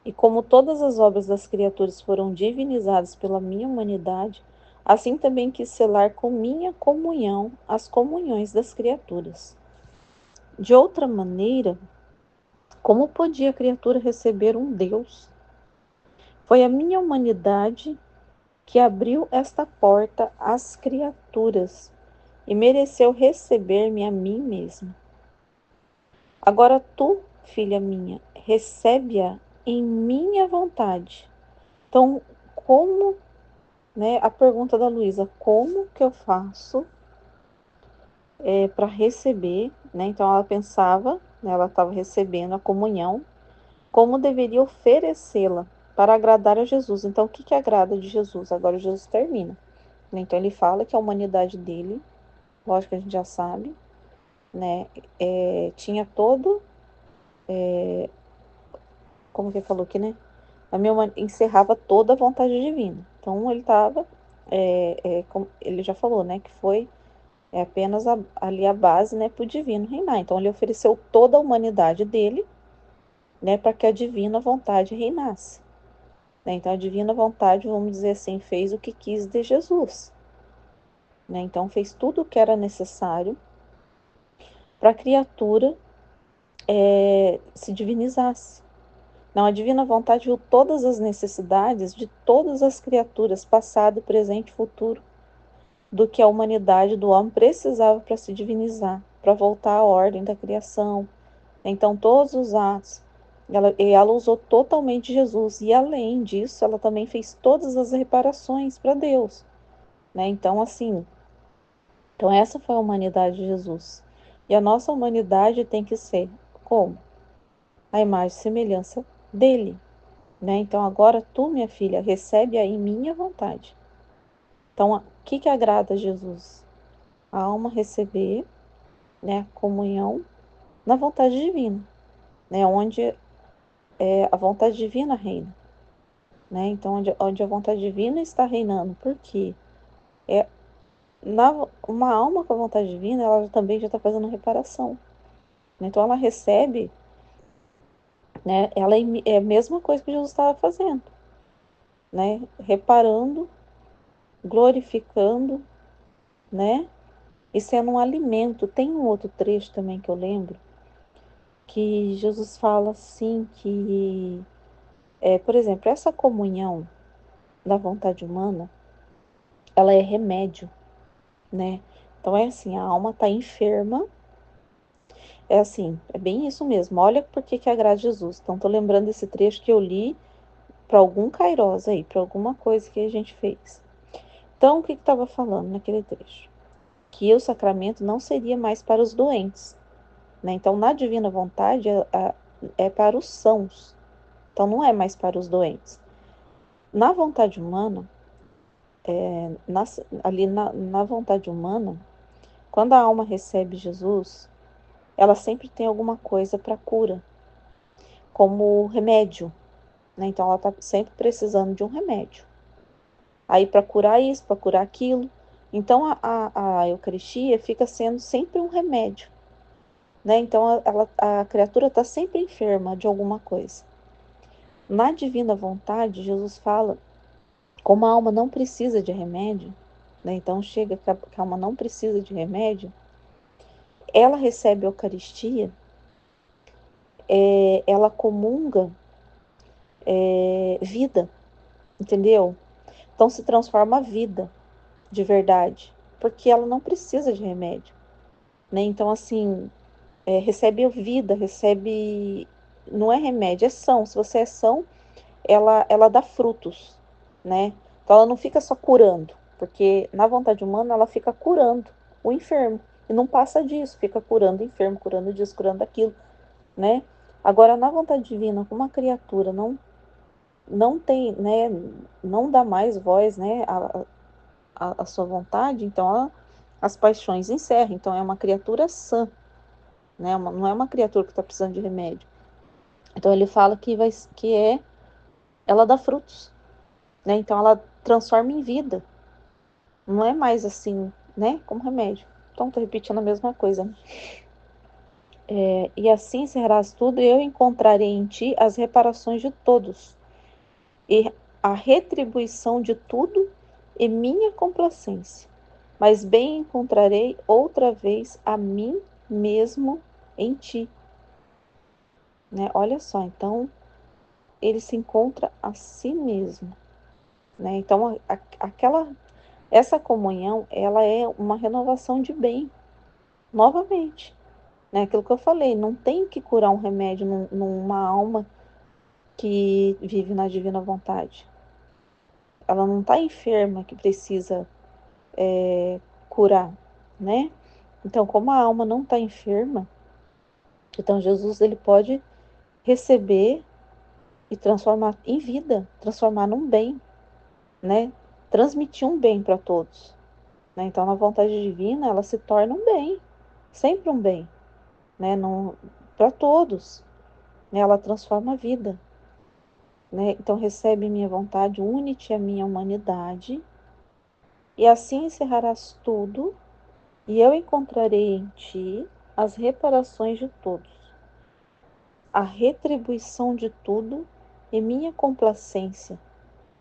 E como todas as obras das criaturas foram divinizadas pela minha humanidade, assim também quis selar com minha comunhão as comunhões das criaturas. De outra maneira, como podia a criatura receber um Deus? Foi a minha humanidade que abriu esta porta às criaturas e mereceu receber-me a mim mesmo. Agora tu, filha minha, recebe-a em minha vontade. Então, como, né, a pergunta da Luísa, como que eu faço para receber, né? Então ela pensava, né, ela estava recebendo a comunhão, como deveria oferecê-la para agradar a Jesus. Então, o que que agrada de Jesus? Agora Jesus termina. Então ele fala que a humanidade dele, lógico que a gente já sabe, né, tinha todo, como que ele falou aqui, né? Encerrava toda a vontade divina. Então ele estava, como ele já falou, né, que foi apenas ali a base, né, para o divino reinar. Então ele ofereceu toda a humanidade dele, né, para que a divina vontade reinasse. Né? Então a divina vontade, vamos dizer assim, fez o que quis de Jesus. Né? Então fez tudo o que era necessário para a criatura se divinizasse. Não, a divina vontade viu todas as necessidades de todas as criaturas, passado, presente e futuro, do que a humanidade do homem precisava para se divinizar, para voltar à ordem da criação. Então, todos os atos, ela usou totalmente Jesus. E, além disso, ela também fez todas as reparações para Deus. Né? Então, assim, então essa foi a humanidade de Jesus. E a nossa humanidade tem que ser como? A imagem e semelhança dele. Né? Então, agora tu, minha filha, recebe aí minha vontade. Então, o que agrada a Jesus? A alma receber, né, a comunhão na vontade divina, né, onde a vontade divina reina. Né? Então, onde a vontade divina está reinando. Por quê? Uma alma com a vontade divina, ela também já está fazendo reparação. Né? Então, ela recebe, né, ela é a mesma coisa que Jesus estava fazendo. Né? Reparando, glorificando, né? E sendo um alimento. Tem um outro trecho também que eu lembro, que Jesus fala assim que, por exemplo, essa comunhão da vontade humana, ela é remédio, né? Então é assim, a alma está enferma, é assim, é bem isso mesmo. Olha por que agrada Jesus. Então tô lembrando desse trecho que eu li para algum kairós aí, para alguma coisa que a gente fez. Então o que estava falando naquele trecho? Que o sacramento não seria mais para os doentes, né? Então na divina vontade é para os sãos. Então não é mais para os doentes. Na vontade humana, ali na vontade humana, quando a alma recebe Jesus, ela sempre tem alguma coisa para cura, como remédio, né? Então ela está sempre precisando de um remédio. Aí para curar isso, para curar aquilo. Então a Eucaristia fica sendo sempre um remédio, né? Então a criatura está sempre enferma de alguma coisa. Na divina vontade, Jesus fala como a alma não precisa de remédio, né? Então chega que a alma não precisa de remédio, ela recebe a Eucaristia, ela comunga vida, entendeu? Então se transforma a vida de verdade, porque ela não precisa de remédio, né? Então assim, recebe vida, recebe, não é remédio, é são. Se você é são, ela dá frutos, né? Então ela não fica só curando, porque na vontade humana ela fica curando o enfermo e não passa disso, fica curando o enfermo, curando disso, curando aquilo, né? Agora na vontade divina, como a criatura não tem, né, não dá mais voz, né, a sua vontade, então as paixões encerram. Então é uma criatura sã, né? Não é uma criatura que está precisando de remédio. Então ele fala que ela dá frutos, né? Então ela transforma em vida. Não é mais assim, né? Como remédio. Então, tô repetindo a mesma coisa, né? E assim encerrarás tudo, e eu encontrarei em ti as reparações de todos, e a retribuição de tudo, e minha complacência. Mas bem encontrarei outra vez a mim mesmo em ti. Né? Olha só, então ele se encontra a si mesmo. Né? Então, essa comunhão, ela é uma renovação de bem, novamente. Né? Aquilo que eu falei, não tem que curar um remédio numa alma que vive na divina vontade. Ela não está enferma que precisa curar, né? Então, como a alma não está enferma, então Jesus ele pode receber e transformar em vida, transformar num bem, né? Transmitir um bem para todos. Né? Então, na vontade divina, ela se torna um bem, sempre um bem, né? Para todos, né? Ela transforma a vida. Né? Então, recebe minha vontade, une-te à minha humanidade, e assim encerrarás tudo, e eu encontrarei em ti as reparações de todos, a retribuição de tudo e minha complacência,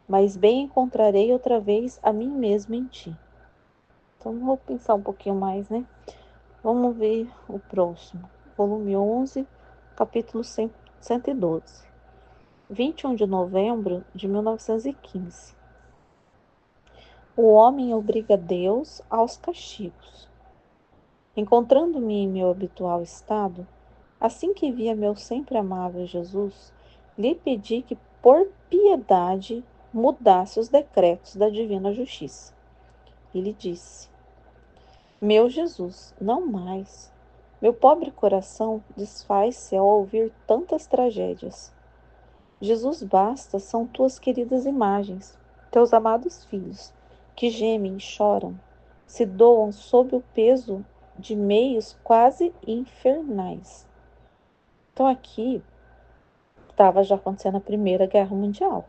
mas bem encontrarei outra vez a mim mesmo em ti. Então, vou pensar um pouquinho mais, né? Vamos ver o próximo. Volume 11, capítulo 112. 21 de novembro de 1915. O homem obriga Deus aos castigos. Encontrando-me em meu habitual estado, assim que via meu sempre amável Jesus, lhe pedi que, por piedade, mudasse os decretos da divina justiça. E lhe disse: Meu Jesus, não mais. Meu pobre coração desfaz-se ao ouvir tantas tragédias. Jesus, basta, são tuas queridas imagens, teus amados filhos, que gemem e choram, se doam sob o peso de meios quase infernais. Então aqui estava já acontecendo a Primeira Guerra Mundial.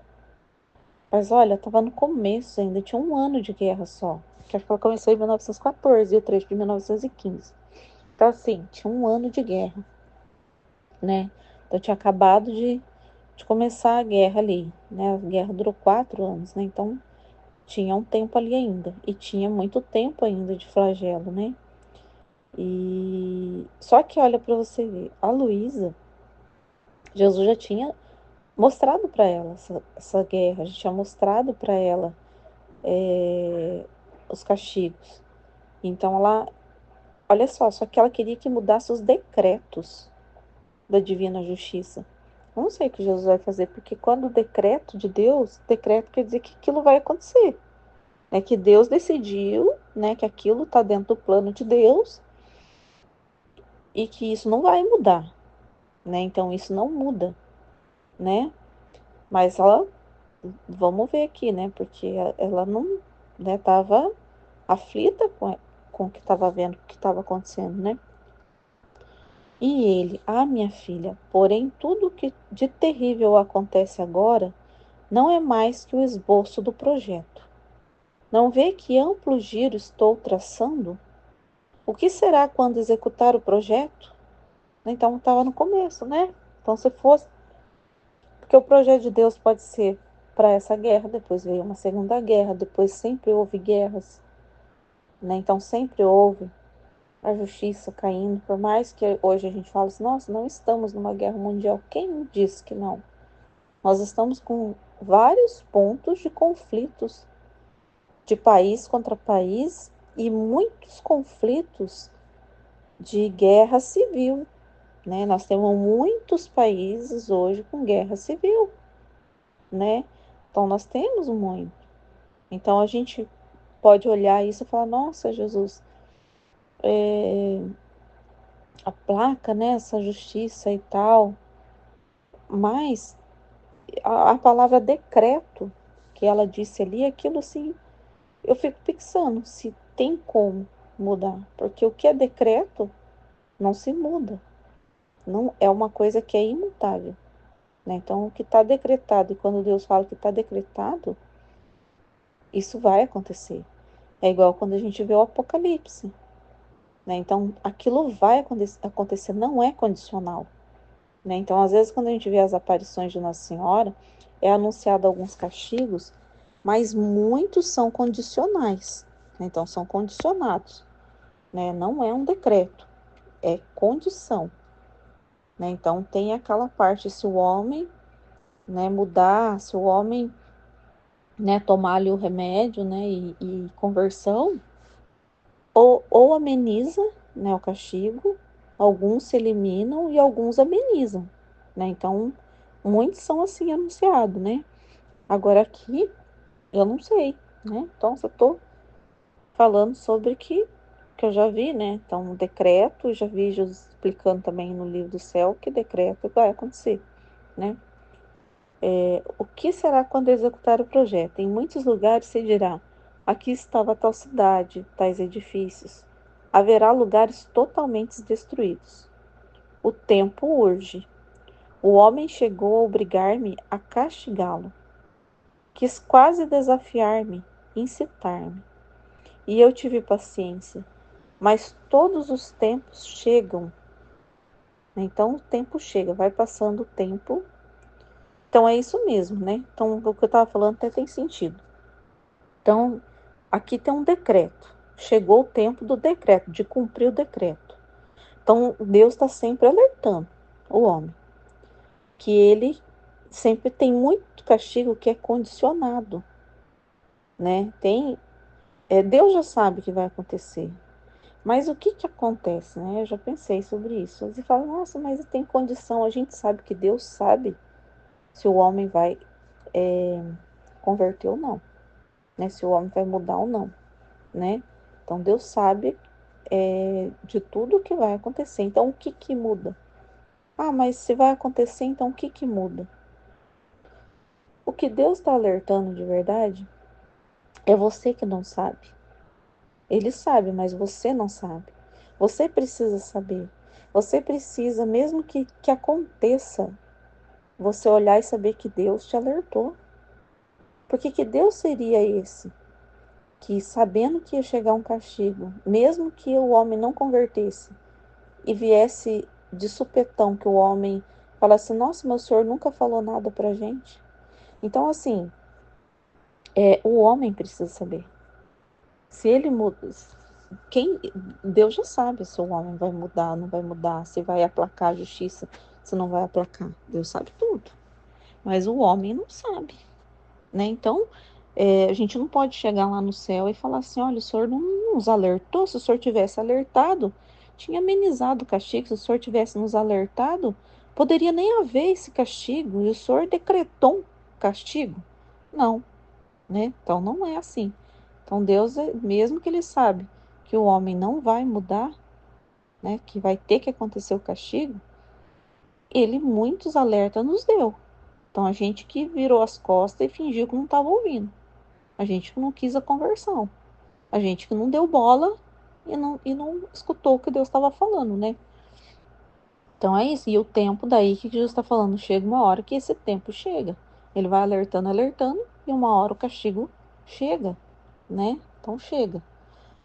Mas olha, estava no começo ainda, tinha um ano de guerra só. Que acho que ela começou em 1914 e o trecho de 1915. Então assim, tinha um ano de guerra, né? Então tinha acabado de começar a guerra ali, né? A guerra durou 4 anos, né? Então tinha um tempo ali ainda. E tinha muito tempo ainda de flagelo, né? E só que olha para você ver, a Luísa, Jesus já tinha mostrado para ela essa guerra, já tinha mostrado para ela os castigos. Então ela, olha só que ela queria que mudasse os decretos da divina justiça. Eu não sei o que Jesus vai fazer, porque quando o decreto de Deus, decreto quer dizer que aquilo vai acontecer. Né? Que Deus decidiu, né, que aquilo está dentro do plano de Deus e que isso não vai mudar. Né? Então isso não muda. Né? Mas ela, vamos ver aqui, né? Porque ela não, né, estava aflita com o que estava vendo, o que estava acontecendo, né? E ele, minha filha, porém tudo que de terrível acontece agora não é mais que o esboço do projeto. Não vê que amplo giro estou traçando? O que será quando executar o projeto? Então estava no começo, né? Então se fosse, porque o projeto de Deus pode ser para essa guerra, depois veio uma segunda guerra, depois sempre houve guerras, né? Então sempre houve a justiça caindo, por mais que hoje a gente fale assim, nossa, não estamos numa guerra mundial. Quem disse que não? Nós estamos com vários pontos de conflitos de país contra país e muitos conflitos de guerra civil, né? Nós temos muitos países hoje com guerra civil, né? Então nós temos muito. Então a gente pode olhar isso e falar, nossa, Jesus, a placa, né? Essa justiça e tal. Mas a palavra decreto que ela disse ali, aquilo assim, eu fico pensando se tem como mudar, porque o que é decreto não se muda, não é uma coisa que é imutável, né? Então, o que está decretado, e quando Deus fala que está decretado, Isso vai acontecer. É igual quando a gente vê o Apocalipse, né? Então, aquilo vai acontecer, não é condicional, né? Então, às vezes, quando a gente vê as aparições de Nossa Senhora, é anunciado alguns castigos, mas muitos são condicionais, né? Então, são condicionados, né? Não é um decreto, é condição, né? Então, tem aquela parte, se o homem, né, mudar, se o homem, né, tomar ali o remédio, né, e conversão, ou ameniza, né, o castigo, alguns se eliminam e alguns amenizam, né? Então, muitos são assim anunciados, né? Agora aqui, eu não sei, né? Então, só tô falando sobre que eu já vi, né? Então, decreto, já vi Jesus explicando também no livro do céu que decreto vai acontecer, né? O que será quando executar o projeto? Em muitos lugares se dirá: aqui estava tal cidade, tais edifícios. Haverá lugares totalmente destruídos. O tempo urge. O homem chegou a obrigar-me a castigá-lo. Quis quase desafiar-me, incitar-me. E eu tive paciência. Mas todos os tempos chegam. Então o tempo chega, vai passando o tempo. Então é isso mesmo, né? Então o que eu estava falando até tem sentido. Então, aqui tem um decreto. Chegou o tempo do decreto, de cumprir o decreto. Então, Deus está sempre alertando o homem que ele sempre tem muito castigo que é condicionado, né? Deus já sabe o que vai acontecer. Mas o que que acontece, né? Eu já pensei sobre isso. Você fala, nossa, mas tem condição. A gente sabe que Deus sabe se o homem vai converter ou não, né? Se o homem vai mudar ou não, né? Então Deus sabe de tudo o que vai acontecer. Então o que que muda? Ah, mas se vai acontecer, então o que que muda? O que Deus está alertando de verdade é você que não sabe. Ele sabe, mas você não sabe. Você precisa saber. Você precisa, mesmo que aconteça, você olhar e saber que Deus te alertou. Porque que Deus seria esse? Que sabendo que ia chegar um castigo, mesmo que o homem não convertesse, e viesse de supetão que o homem falasse, nossa, meu senhor nunca falou nada pra gente. Então, assim, o homem precisa saber. Se ele muda, quem, Deus já sabe se o homem vai mudar, não vai mudar, se vai aplacar a justiça, se não vai aplacar. Deus sabe tudo. Mas o homem não sabe, né? Então, a gente não pode chegar lá no céu e falar assim, olha, o senhor não nos alertou, se o senhor tivesse alertado, tinha amenizado o castigo, se o senhor tivesse nos alertado, poderia nem haver esse castigo, e o senhor decretou um castigo? Não, né? Então não é assim. Então Deus, mesmo que ele sabe que o homem não vai mudar, né, que vai ter que acontecer o castigo, ele muitos alertas nos deu. Então a gente que virou as costas e fingiu que não estava ouvindo. A gente que não quis a conversão. A gente que não deu bola e não escutou o que Deus estava falando, né? Então é isso. E o tempo daí que Jesus está falando, chega uma hora que esse tempo chega. Ele vai alertando, alertando, e uma hora o castigo chega, né? Então chega.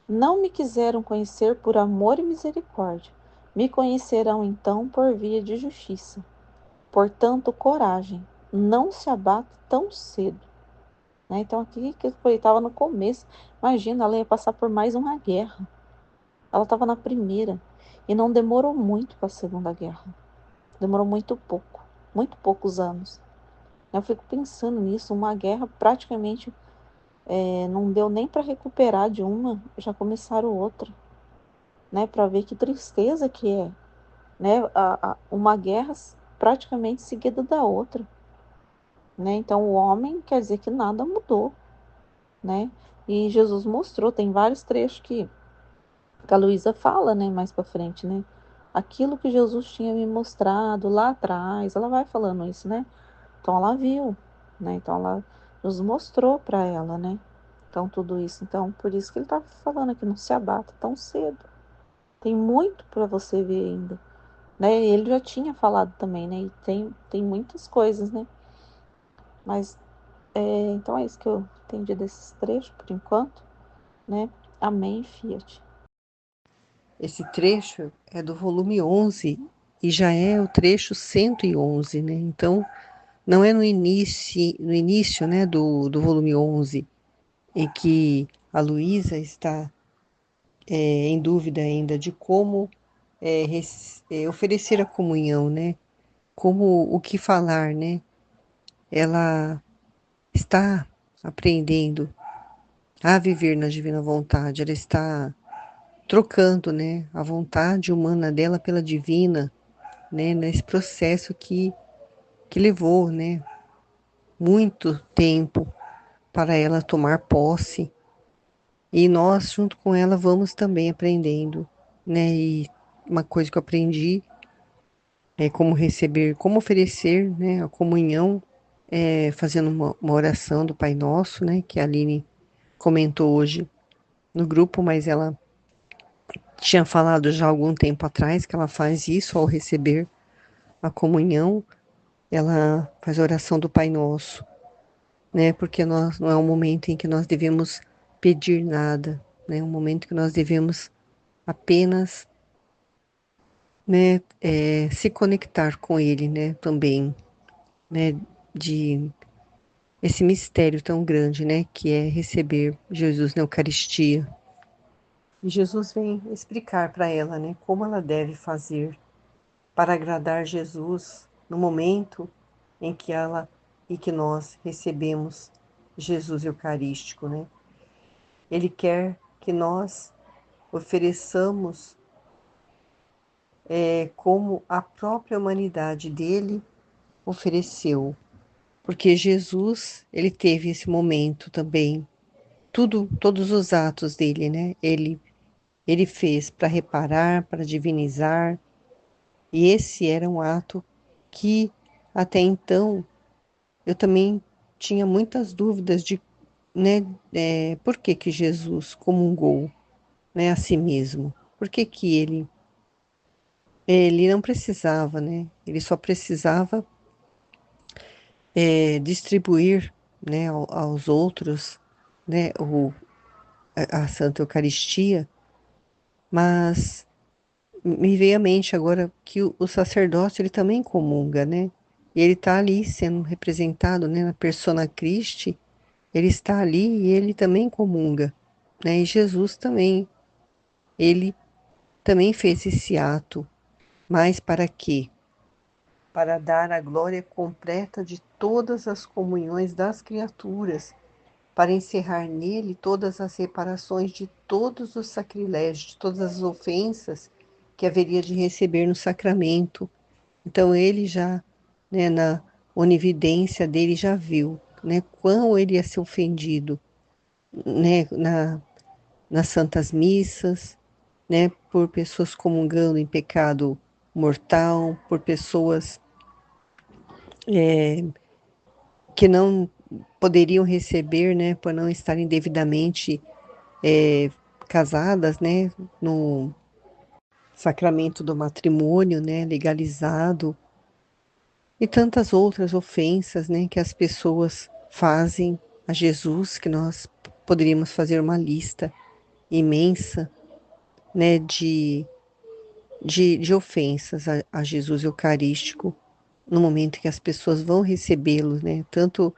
Não me quiseram conhecer por amor e misericórdia. Me conhecerão então por via de justiça. Portanto, coragem. Não se abata tão cedo. Né? Então aqui que estava no começo. Imagina, ela ia passar por mais uma guerra. Ela estava na primeira. E não demorou muito para a Segunda Guerra. Demorou muito poucos anos. Eu fico pensando nisso, uma guerra praticamente não deu nem para recuperar de uma, já começaram outra, né? Para ver que tristeza que é, né? Uma guerra praticamente seguida da outra, né? Então o homem quer dizer que nada mudou, né? E Jesus mostrou, tem vários trechos que a Luísa fala, né? Mais para frente, né? Aquilo que Jesus tinha me mostrado lá atrás, ela vai falando isso, né? Então ela viu, né? Então ela nos mostrou para ela, né? Então tudo isso, então por isso que ele tá falando aqui, não se abata tão cedo. Tem muito para você ver ainda, né? Ele já tinha falado também, né? E tem muitas coisas, né? Mas Então é isso que eu entendi desses trechos por enquanto, né? Amém, Fiat. Esse trecho é do volume 11 e já é o trecho 111, né? Então, não é no início, né, do volume 11, em que a Luísa está em dúvida ainda de como oferecer a comunhão, né? Como o que falar, né? Ela está aprendendo a viver na divina vontade, ela está trocando, né, a vontade humana dela pela divina, né, nesse processo que levou, né, muito tempo para ela tomar posse. E nós, junto com ela, vamos também aprendendo, né? E uma coisa que eu aprendi é como receber, como oferecer, né, a comunhão, fazendo uma oração do Pai Nosso, né, que a Aline comentou hoje no grupo, mas ela tinha falado já há algum tempo atrás que ela faz isso ao receber a comunhão, ela faz a oração do Pai Nosso, né? Porque nós não é um momento em que nós devemos pedir nada, né? É um momento que nós devemos apenas, né, se conectar com Ele, né? Também, né? De esse mistério tão grande, né? Que é receber Jesus na Eucaristia. E Jesus vem explicar para ela, né? Como ela deve fazer para agradar Jesus no momento em que ela e que nós recebemos Jesus Eucarístico, né? Ele quer que nós ofereçamos como a própria humanidade dele ofereceu, porque Jesus, ele teve esse momento também, todos os atos dele, né? Ele fez para reparar, para divinizar, e esse era um ato que até então eu também tinha muitas dúvidas de, né, por que que Jesus comungou, né, a si mesmo? Por que que ele não precisava, né? Ele só precisava distribuir, né, aos outros, né, a Santa Eucaristia, mas me veio à mente agora que o sacerdócio ele também comunga, né? E ele está ali sendo representado, né, na persona Christi, ele está ali e ele também comunga, né? E Jesus também, ele também fez esse ato, mas para quê? Para dar a glória completa de todas as comunhões das criaturas, para encerrar nele todas as reparações de todos os sacrilégios, de todas as ofensas que haveria de receber no sacramento. Então ele já, né, na onividência dele já viu, né, quão ele ia ser ofendido, né, nas santas missas, né, por pessoas comungando em pecado mortal, por pessoas que não poderiam receber, né, por não estarem devidamente casadas, né, no sacramento do matrimônio, né, legalizado, e tantas outras ofensas, né, que as pessoas fazem a Jesus, que nós poderíamos fazer uma lista imensa, né, de ofensas a Jesus Eucarístico, no momento que as pessoas vão recebê-lo, né, tanto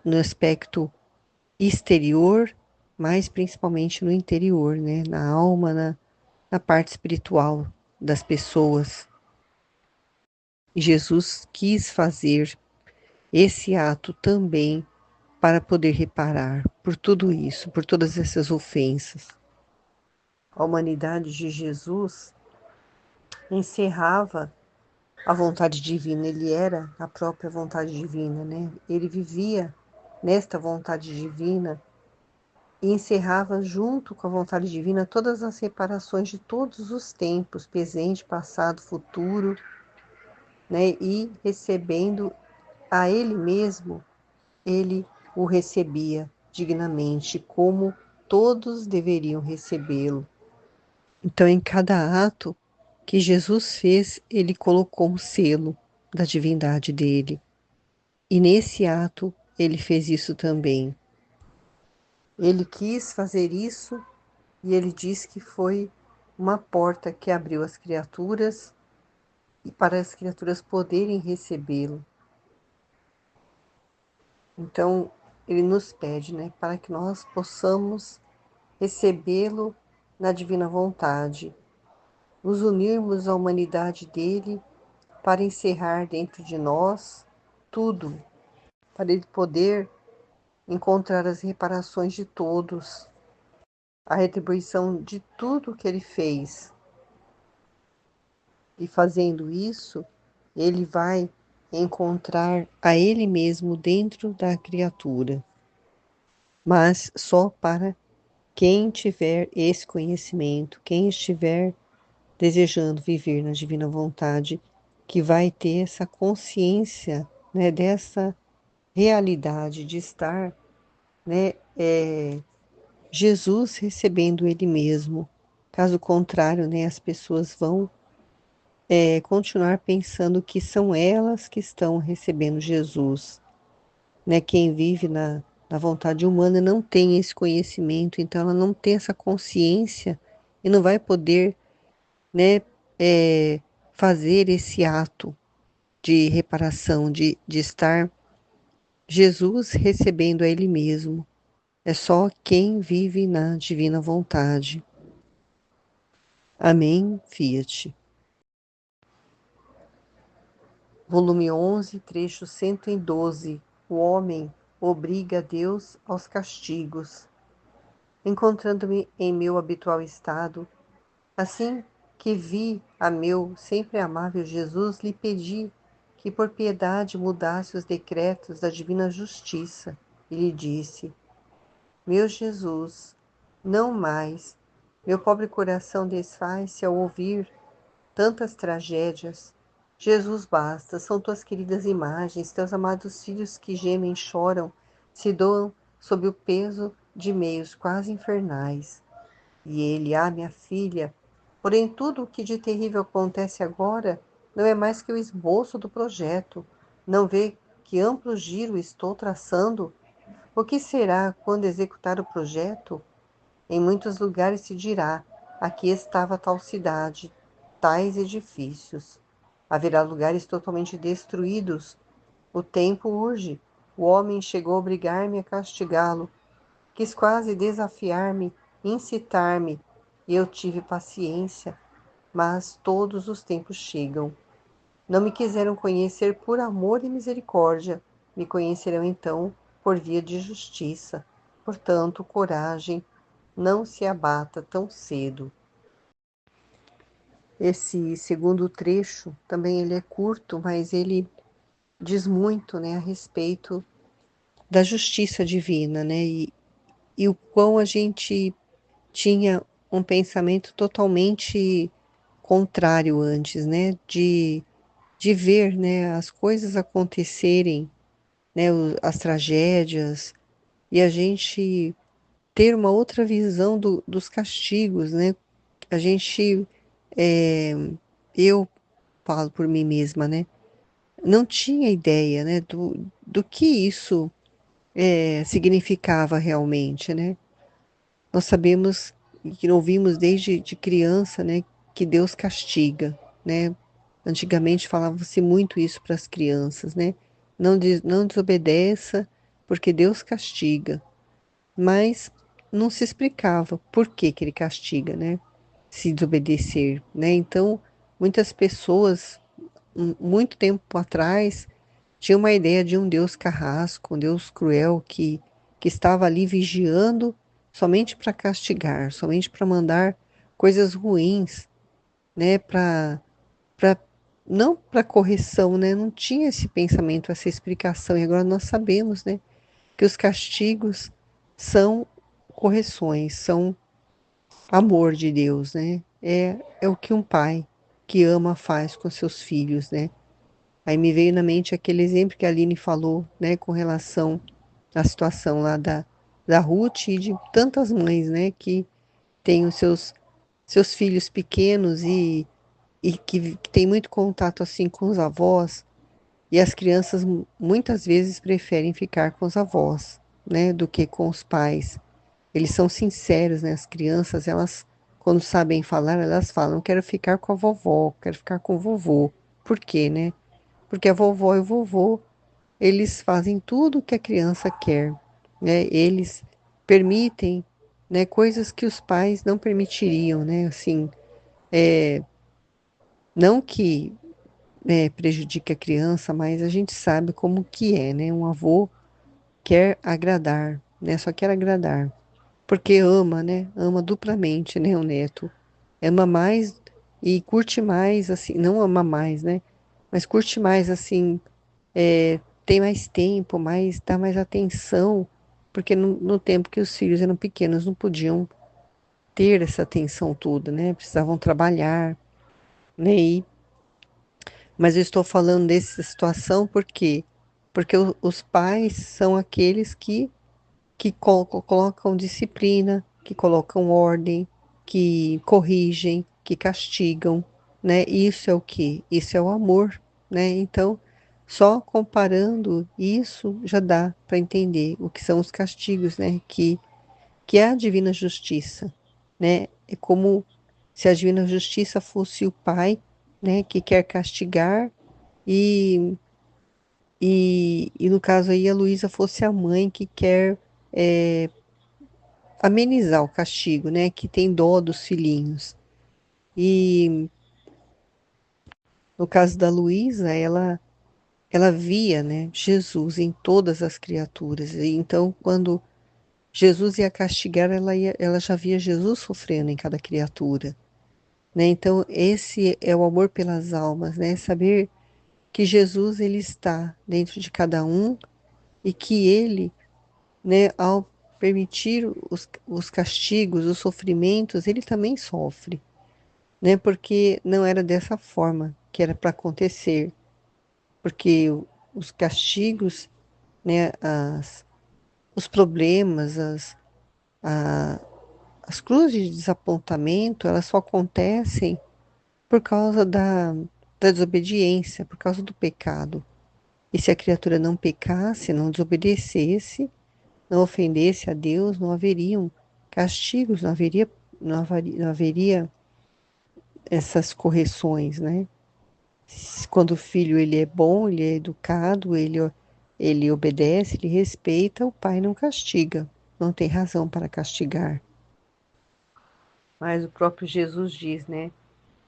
no aspecto exterior, mas principalmente no interior, né, na alma, na parte espiritual das pessoas. E Jesus quis fazer esse ato também para poder reparar por tudo isso, por todas essas ofensas. A humanidade de Jesus encerrava a vontade divina, ele era a própria vontade divina, né? Ele vivia nesta vontade divina e encerrava junto com a vontade divina todas as reparações de todos os tempos, presente, passado, futuro, né? E recebendo a ele mesmo, ele o recebia dignamente, como todos deveriam recebê-lo. Então, em cada ato que Jesus fez, ele colocou um selo da divindade dele. E nesse ato, ele fez isso também. Ele quis fazer isso e ele diz que foi uma porta que abriu as criaturas e para as criaturas poderem recebê-lo. Então, ele nos pede, né, para que nós possamos recebê-lo na divina vontade, nos unirmos à humanidade dele para encerrar dentro de nós tudo, para ele poder encontrar as reparações de todos, a retribuição de tudo que ele fez. E fazendo isso, ele vai encontrar a ele mesmo dentro da criatura, mas só para quem tiver esse conhecimento, quem estiver desejando viver na divina vontade, que vai ter essa consciência, né, dessa realidade de estar, né, Jesus recebendo ele mesmo. Caso contrário, né, as pessoas vão continuar pensando que são elas que estão recebendo Jesus. Né? Quem vive na vontade humana não tem esse conhecimento, então ela não tem essa consciência e não vai poder, né, fazer esse ato de reparação, de estar Jesus recebendo a Ele mesmo. É só quem vive na divina vontade. Amém, Fiat. Volume 11, trecho 112. O homem obriga Deus aos castigos. Encontrando-me em meu habitual estado, assim que vi a meu sempre amável Jesus, lhe pedi que por piedade mudasse os decretos da divina justiça, e lhe disse: meu Jesus, não mais. Meu pobre coração desfaz-se ao ouvir tantas tragédias. Jesus, basta, são tuas queridas imagens, teus amados filhos que gemem e choram, se doam sob o peso de meios quase infernais. E ele, minha filha, porém tudo o que de terrível acontece agora não é mais que o esboço do projeto. Não vê que amplo giro estou traçando? O que será quando executar o projeto? Em muitos lugares se dirá: aqui estava tal cidade, tais edifícios. Haverá lugares totalmente destruídos. O tempo urge. O homem chegou a obrigar-me a castigá-lo. Quis quase desafiar-me, incitar-me, e eu tive paciência, mas todos os tempos chegam. Não me quiseram conhecer por amor e misericórdia, me conhecerão então por via de justiça. Portanto, coragem, não se abata tão cedo. Esse segundo trecho também ele é curto, mas ele diz muito, né, a respeito da justiça divina, né, e o quão a gente tinha um pensamento totalmente contrário antes, né, de ver, né, as coisas acontecerem, né, as tragédias, e a gente ter uma outra visão dos castigos, né? A gente, é, eu falo por mim mesma, né? Não tinha ideia, né, do que isso significava realmente, né? Nós sabemos que ouvimos desde de criança, né, que Deus castiga, né? Antigamente falava-se muito isso para as crianças, né? Não desobedeça, porque Deus castiga. Mas não se explicava por que que ele castiga, né? Se desobedecer, né? Então, muitas pessoas, muito tempo atrás, tinham uma ideia de um Deus carrasco, um Deus cruel que estava ali vigiando somente para castigar, somente para mandar coisas ruins, né? Para não para correção, né? Não tinha esse pensamento, essa explicação. E agora nós sabemos, né? Que os castigos são correções, são amor de Deus, né? É o que um pai que ama faz com seus filhos, né? Aí me veio na mente aquele exemplo que a Aline falou, né? Com relação à situação lá da Ruth e de tantas mães, né? Que têm os seus filhos pequenos e que tem muito contato assim com os avós. E as crianças muitas vezes preferem ficar com os avós, né, do que com os pais. Eles são sinceros, né? As crianças, elas, quando sabem falar, elas falam: quero ficar com a vovó, quero ficar com o vovô. Por quê, né? Porque a vovó e o vovô, eles fazem tudo o que a criança quer, né? Eles permitem, né, coisas que os pais não permitiriam, né? Assim, não que prejudique a criança, mas a gente sabe como que é, né? Um avô quer agradar, né? Só quer agradar, porque ama, né? Ama duplamente, né? O neto ama mais e curte mais, assim, não ama mais, né? Mas curte mais, assim, tem mais tempo, mais, dá mais atenção, porque no tempo que os filhos eram pequenos não podiam ter essa atenção toda, né? Precisavam trabalhar, né? Mas eu estou falando dessa situação porque os pais são aqueles que colocam disciplina, que colocam ordem, que corrigem, que castigam, né? Isso é o quê? Isso é o amor, né? Então, só comparando isso já dá para entender o que são os castigos, né? Que é a divina justiça, né? É como se a divina justiça fosse o pai, né? Que quer castigar e e no caso aí a Luísa fosse a mãe que quer amenizar o castigo, né? Que tem dó dos filhinhos. E no caso da Luísa, ela via, né, Jesus em todas as criaturas. E então, quando Jesus ia castigar, ela já via Jesus sofrendo em cada criatura, né? Então, esse é o amor pelas almas, né? Saber que Jesus ele está dentro de cada um e que ele, né, ao permitir os castigos, os sofrimentos, ele também sofre, né? Porque não era dessa forma que era para acontecer, porque os castigos, né, os problemas, a- as cruzes de desapontamento, elas só acontecem por causa da desobediência, por causa do pecado. E se a criatura não pecasse, não desobedecesse, não ofendesse a Deus, não haveriam castigos, não haveria essas correções, né? Quando o filho ele é bom, ele é educado, ele obedece, ele respeita, o pai não castiga, não tem razão para castigar. Mas o próprio Jesus diz, né?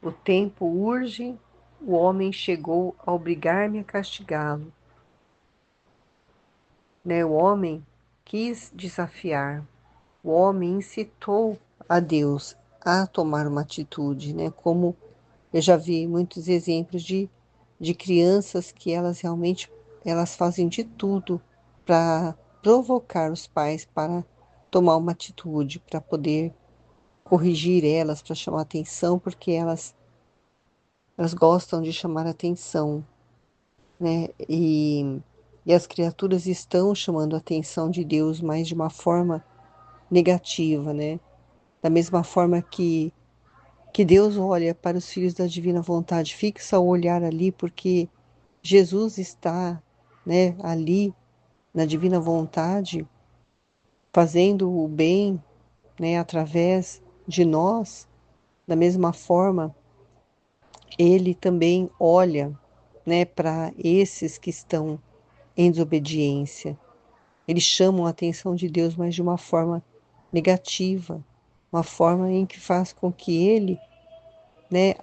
O tempo urge, o homem chegou a obrigar-me a castigá-lo, né? O homem quis desafiar, o homem incitou a Deus a tomar uma atitude, né? Como eu já vi muitos exemplos de crianças que elas realmente elas fazem de tudo para provocar os pais para tomar uma atitude, para poder corrigir elas, para chamar atenção, porque elas gostam de chamar atenção, né? E as criaturas estão chamando a atenção de Deus, mas de uma forma negativa, né? Da mesma forma que Deus olha para os filhos da divina vontade, fixa o olhar ali, porque Jesus está, né, ali na divina vontade, fazendo o bem, né, através de nós. Da mesma forma, ele também olha, né, para esses que estão em desobediência. Eles chamam a atenção de Deus, mas de uma forma negativa, uma forma em que faz com que ele, né,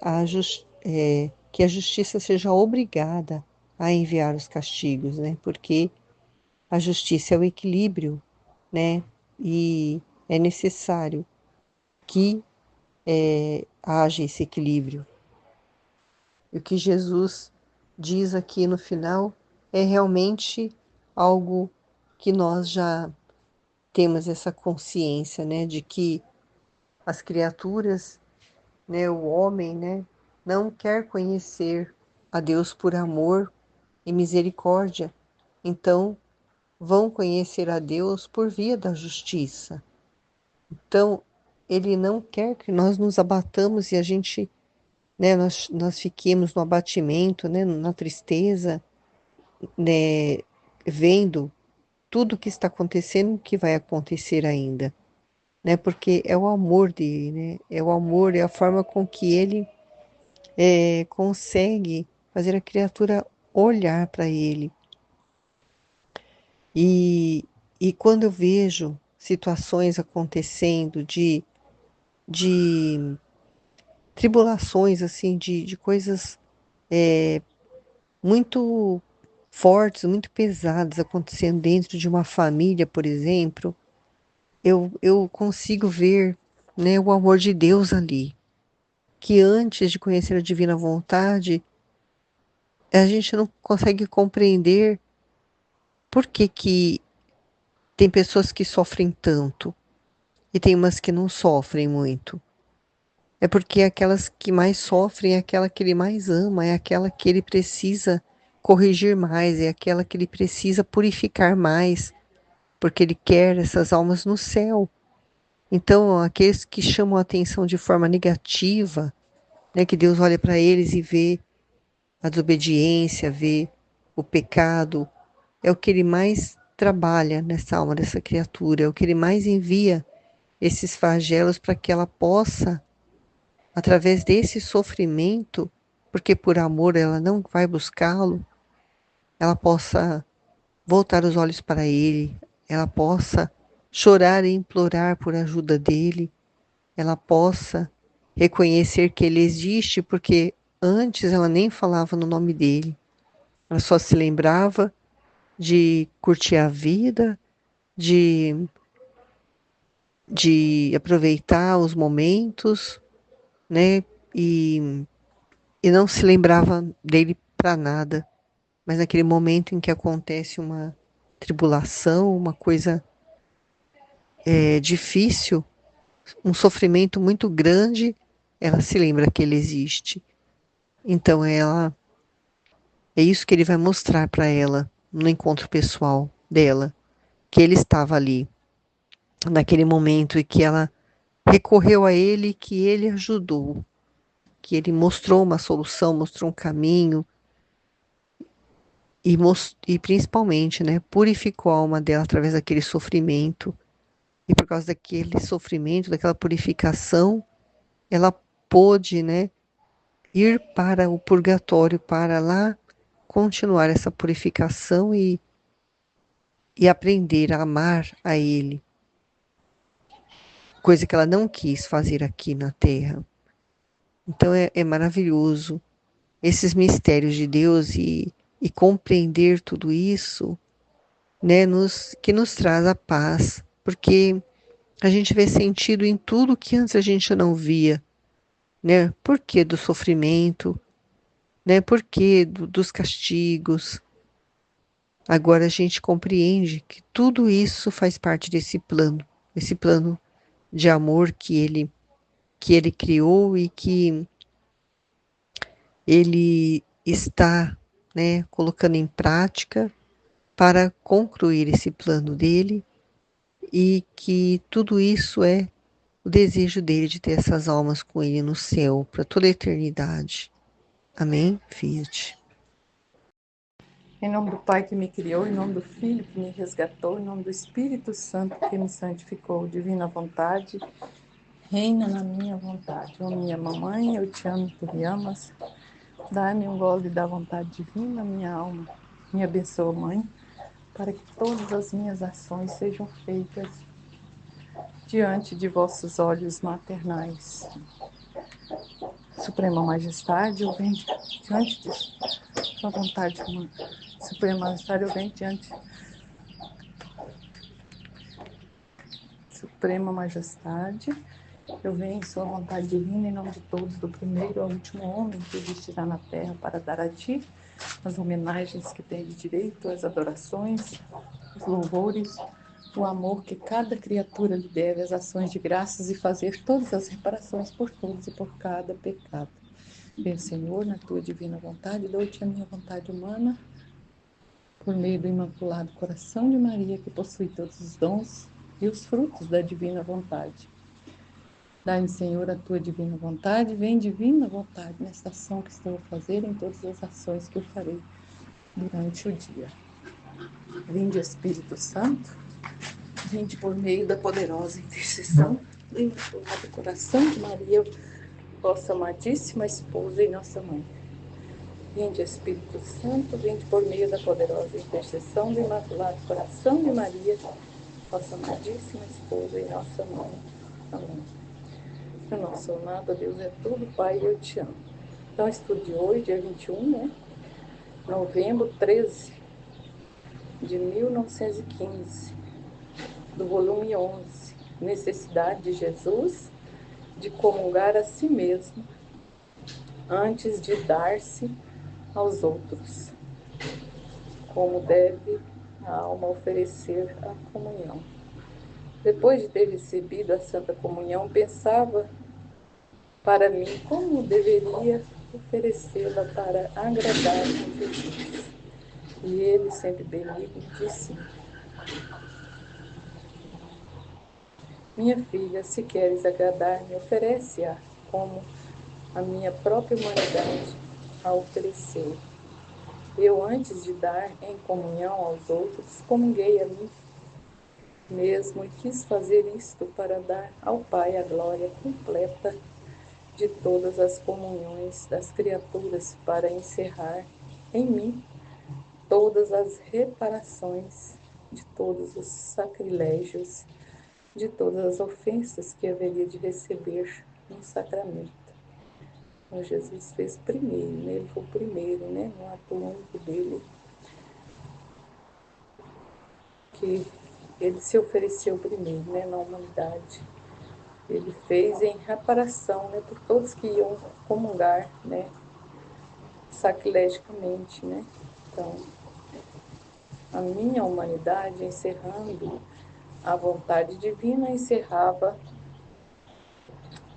que a justiça seja obrigada a enviar os castigos, né, porque a justiça é o equilíbrio, né, e é necessário que haja esse equilíbrio. E o que Jesus diz aqui no final é realmente algo que nós já temos essa consciência, né, de que as criaturas, né, o homem, né, não quer conhecer a Deus por amor e misericórdia. Então, vão conhecer a Deus por via da justiça. Então, ele não quer que nós nos abatamos e a gente, né, nós fiquemos no abatimento, né, na tristeza, né, vendo tudo que está acontecendo, o que vai acontecer ainda, né? Porque é o amor dele, né? É o amor, é a forma com que ele consegue fazer a criatura olhar para ele. E, e quando eu vejo situações acontecendo de tribulações, assim, de coisas muito fortes, muito pesadas acontecendo dentro de uma família, por exemplo, eu consigo ver, né, o amor de Deus ali, que antes de conhecer a divina vontade, a gente não consegue compreender por que que tem pessoas que sofrem tanto e tem umas que não sofrem muito. É porque aquelas que mais sofrem é aquela que ele mais ama, é aquela que ele precisa corrigir mais, é aquela que ele precisa purificar mais, porque ele quer essas almas no céu. Então, aqueles que chamam a atenção de forma negativa, né, que Deus olha para eles e vê a desobediência, vê o pecado, é o que ele mais trabalha nessa alma dessa criatura, é o que ele mais envia esses flagelos para que ela possa, através desse sofrimento, porque por amor ela não vai buscá-lo, ela possa voltar os olhos para ele, ela possa chorar e implorar por ajuda dele, ela possa reconhecer que ele existe, porque antes ela nem falava no nome dele, ela só se lembrava de curtir a vida, de, de aproveitar os momentos, né? E não se lembrava dele para nada. Mas naquele momento em que acontece uma tribulação, uma coisa difícil, um sofrimento muito grande, ela se lembra que ele existe. Então é isso que ele vai mostrar para ela no encontro pessoal dela, que ele estava ali naquele momento e que ela recorreu a ele, que ele ajudou, que ele mostrou uma solução, mostrou um caminho e principalmente, né, purificou a alma dela através daquele sofrimento. E por causa daquele sofrimento, daquela purificação, ela pôde, né, ir para o purgatório, para lá continuar essa purificação e aprender a amar a Ele, coisa que ela não quis fazer aqui na Terra. Então é maravilhoso esses mistérios de Deus e compreender tudo isso, né, que nos traz a paz, porque a gente vê sentido em tudo que antes a gente não via, né? Por que do sofrimento, né? Por que dos castigos? Agora a gente compreende que tudo isso faz parte desse plano, esse plano de amor que ele criou e que ele está, né, colocando em prática para concluir esse plano dele e que tudo isso é o desejo dele de ter essas almas com ele no céu para toda a eternidade. Amém? Fiat. Em nome do Pai que me criou, em nome do Filho que me resgatou, em nome do Espírito Santo que me santificou, divina vontade, reina na minha vontade. Ó minha mamãe, eu te amo, tu me amas. Dá-me um gole da vontade divina, minha alma. Me abençoa, Mãe, para que todas as minhas ações sejam feitas diante de vossos olhos maternais. Suprema Majestade, eu venho diante de sua vontade, Suprema Majestade, eu venho diante. Suprema Majestade, eu venho em sua vontade divina, em nome de todos, do primeiro ao último homem que existirá na terra, para dar a ti as homenagens que tem de direito, as adorações, os louvores, o amor que cada criatura lhe deve, as ações de graças e fazer todas as reparações por todos e por cada pecado. Meu Senhor, na tua divina vontade, dou-te a minha vontade humana, por meio do Imaculado Coração de Maria, que possui todos os dons e os frutos da divina vontade. Dai-me, Senhor, a tua divina vontade, vem divina vontade nesta ação que estou a fazer, em todas as ações que eu farei. durante o dia. Vinde, Espírito Santo, vinde por meio da poderosa intercessão do Imaculado Coração de Maria, vossa amadíssima esposa e nossa mãe. Vinde, Espírito Santo, vinde por meio da poderosa intercessão do Imaculado Coração de Maria, vossa amadíssima esposa e nossa mãe. Amém. O nosso amado Deus é tudo, Pai, eu te amo. Então, estudo de hoje, dia 21, né? Novembro 13 de 1915, do volume 11, Necessidade de Jesus de comungar a si mesmo antes de dar-se aos outros. Como deve a alma oferecer a comunhão. Depois de ter recebido a Santa Comunhão, pensava para mim como deveria oferecê-la para agradar a Jesus. E ele, sempre benigno, disse: minha filha, se queres agradar-me, oferece-a como a minha própria humanidade a oferecer. Eu, antes de dar em comunhão aos outros, comunguei a mim mesmo e quis fazer isto para dar ao Pai a glória completa de todas as comunhões das criaturas, para encerrar em mim todas as reparações de todos os sacrilégios, de todas as ofensas que haveria de receber no sacramento. Então, Jesus fez primeiro, né? Ele foi o primeiro, né? No ato único dele, que ele se ofereceu primeiro, né? Na humanidade. Ele fez em reparação, né? Por todos que iam comungar, né? Sacrilegicamente, né? Então, a minha humanidade, encerrando a vontade divina, encerrava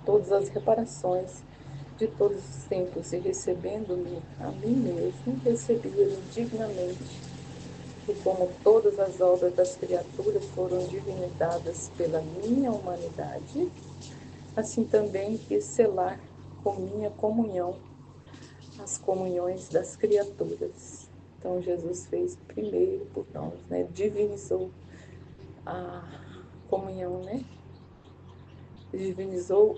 todas as reparações de todos os tempos, e recebendo-me a mim mesmo, recebia-me dignamente. E como todas as obras das criaturas foram divinizadas pela minha humanidade, assim também quis selar com minha comunhão as comunhões das criaturas. Então Jesus fez primeiro por nós, né? Divinizou a comunhão, né? Divinizou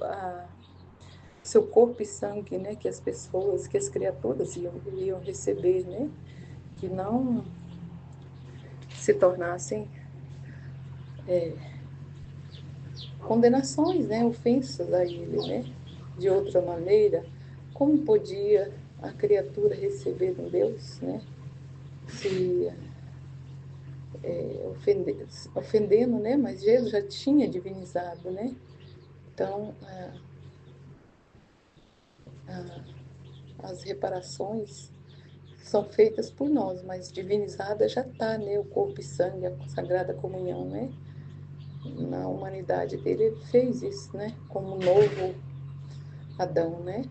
seu corpo e sangue, né? Que as pessoas, que as criaturas iam receber, né? Que não se tornassem condenações, né? Ofensas a ele, né? De outra maneira, como podia a criatura receber um Deus, né? Se ofendendo, né? Mas Jesus já tinha divinizado, né? Então, as reparações são feitas por nós, mas divinizada já está, né? O corpo e sangue, a Sagrada Comunhão, né? Na humanidade dele, ele fez isso, né? Como um novo Adão, né?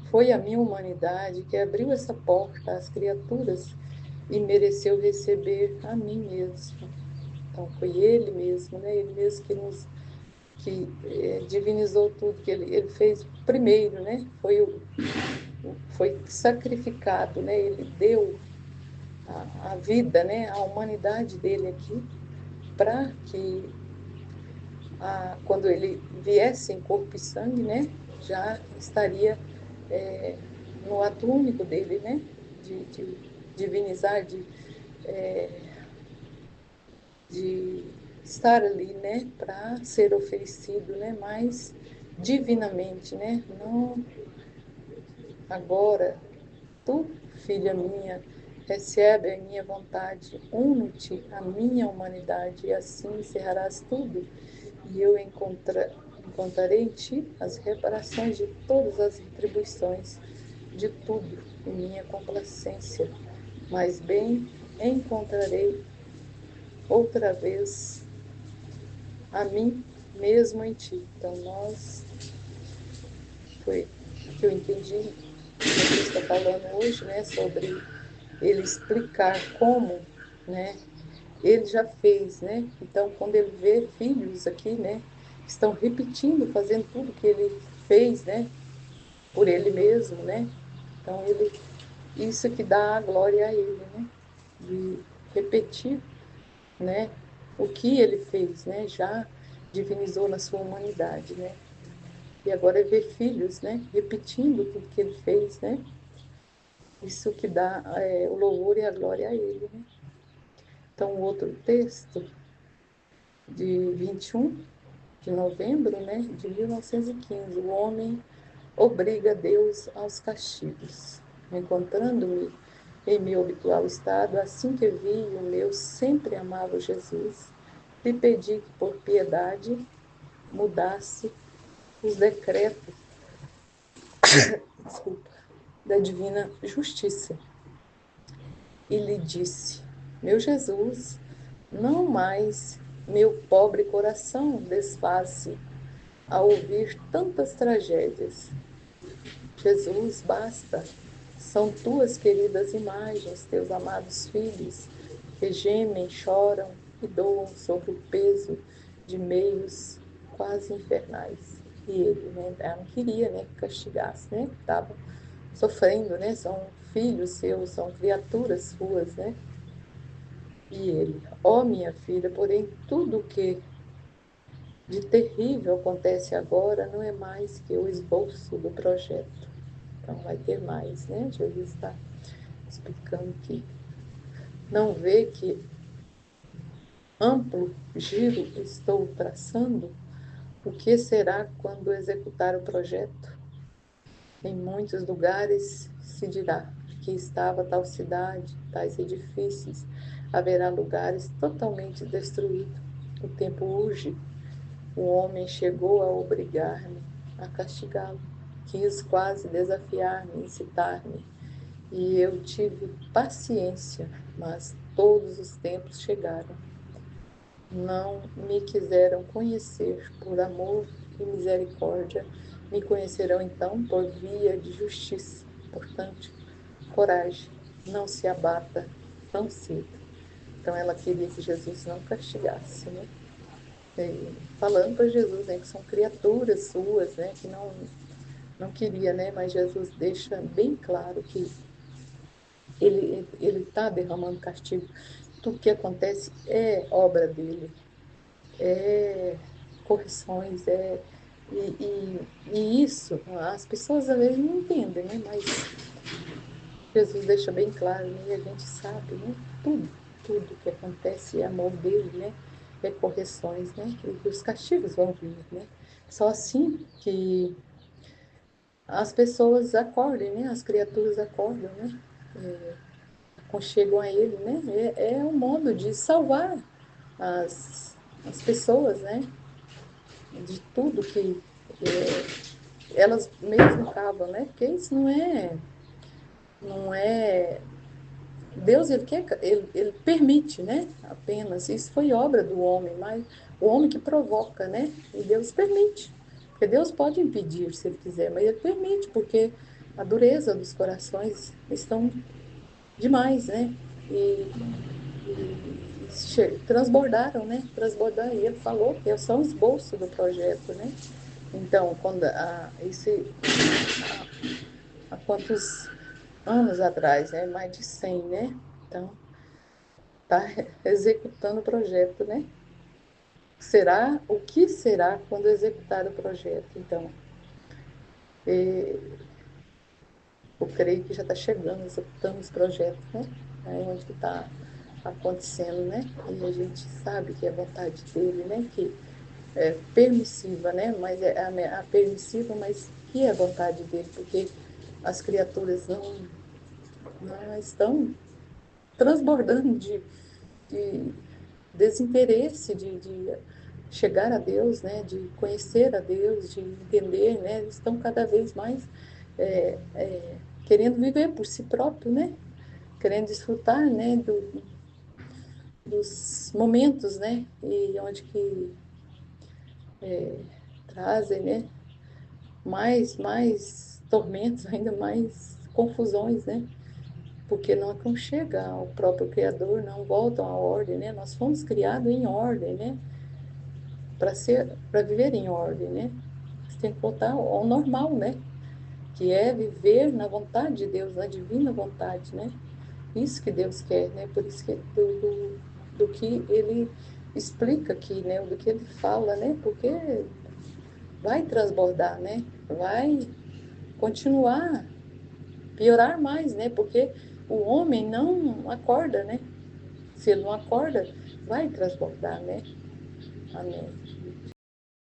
Foi a minha humanidade que abriu essa porta às criaturas e mereceu receber a mim mesmo. Então, foi ele mesmo, né? Ele mesmo que divinizou tudo, que ele fez primeiro, né? Foi sacrificado, né? Ele deu a vida, né? A humanidade dele aqui, para que quando ele viesse em corpo e sangue, né? Já estaria no ato único dele, né? De divinizar, de estar ali, né? Para ser oferecido, né? Mais divinamente, né? Não agora, tu, filha minha, recebe a minha vontade, une-te à minha humanidade, e assim encerrarás tudo, e eu encontrarei em ti as reparações de todas as retribuições de tudo, em minha complacência, mas bem encontrarei outra vez a mim mesmo em ti. Então, foi o que eu entendi, Jesus está falando hoje, né, sobre ele explicar como, né, ele já fez, né, então quando ele vê filhos aqui, né, que estão repetindo, fazendo tudo que ele fez, né, por ele mesmo, né, então ele isso que dá a glória a Ele, né? De repetir, né, o que Ele fez, né? Já divinizou na sua humanidade, né? E agora é ver filhos, né? Repetindo tudo que Ele fez, né? Isso que dá o louvor e a glória a Ele, né? Então, o outro texto, de 21 de novembro, né, de 1915, o homem obriga Deus aos castigos. Encontrando-me em meu habitual estado, assim que vi o meu sempre amava Jesus, lhe pedi que, por piedade, mudasse os decretos desculpa, da divina justiça. E lhe disse: meu Jesus, não mais meu pobre coração desfaz-se a ouvir tantas tragédias. Jesus, basta. São tuas queridas imagens, teus amados filhos, que gemem, choram e doam sobre o peso de meios quase infernais. E ele, né, ela não queria, né, que castigasse, né, estava sofrendo, né, são filhos seus, são criaturas suas, né. E ele, ó minha filha, porém tudo o que de terrível acontece agora não é mais que o esboço do projeto. Então vai ter mais, né? Jesus está explicando que não vê que amplo giro estou traçando. O que será quando executar o projeto? Em muitos lugares se dirá que estava tal cidade, tais edifícios. Haverá lugares totalmente destruídos. O tempo urge. O homem chegou a obrigar-me a castigá-lo. Quis quase desafiar-me, incitar-me. E eu tive paciência, mas todos os tempos chegaram. Não me quiseram conhecer por amor e misericórdia, me conhecerão então por via de justiça. Portanto, coragem, não se abata tão cedo. Então ela queria que Jesus não castigasse, né? E falando para Jesus, né, que são criaturas suas, né, que não queria, né, mas Jesus deixa bem claro que ele está derramando castigo. Tudo que acontece é obra dele, é correções, e isso as pessoas às vezes não entendem, né? Mas Jesus deixa bem claro, né? E a gente sabe, né? Tudo que acontece é amor dele, né? É correções, né? Que os castigos vão vir, né? Só assim que as pessoas acordem, né? As criaturas acordam, né? Conchegam a ele, né? É um modo de salvar as pessoas, né? De tudo que elas mesmo cavam, né? Porque isso não é Deus, ele quer, ele permite, né? Apenas isso foi obra do homem, mas o homem que provoca, né? E Deus permite, porque Deus pode impedir se ele quiser, mas ele permite porque a dureza dos corações estão demais, né? E transbordaram, né? Transbordaram. E ele falou que é só o esboço do projeto, né? Então, quando há quantos anos atrás, né? Mais de 100, né? Então, está executando o projeto, né? O que será quando executar o projeto? Então, eu creio que já está chegando, executando os projetos, né? Aí onde que está acontecendo, né? E a gente sabe que é a vontade dele, né? Que é permissiva, né? Mas é a permissiva, mas que é a vontade dele, porque as criaturas não estão transbordando de desinteresse de chegar a Deus, né? De conhecer a Deus, de entender, né? Eles estão cada vez mais querendo viver por si próprio, né? Querendo desfrutar, né? Dos momentos, né? E onde que trazem, né? Mais tormentos, ainda mais confusões, né? Porque não aconchega ao próprio Criador, não voltam à ordem, né? Nós fomos criados em ordem, né? Para viver em ordem, né? Você tem que voltar ao normal, né? que é viver na vontade de Deus, na divina vontade, né? Isso que Deus quer, né? Por isso que do que Ele explica aqui, né? Do que Ele fala, né? Porque vai transbordar, né? Vai continuar, piorar mais, né? Porque o homem não acorda, né? Se ele não acorda, vai transbordar, né? Amém.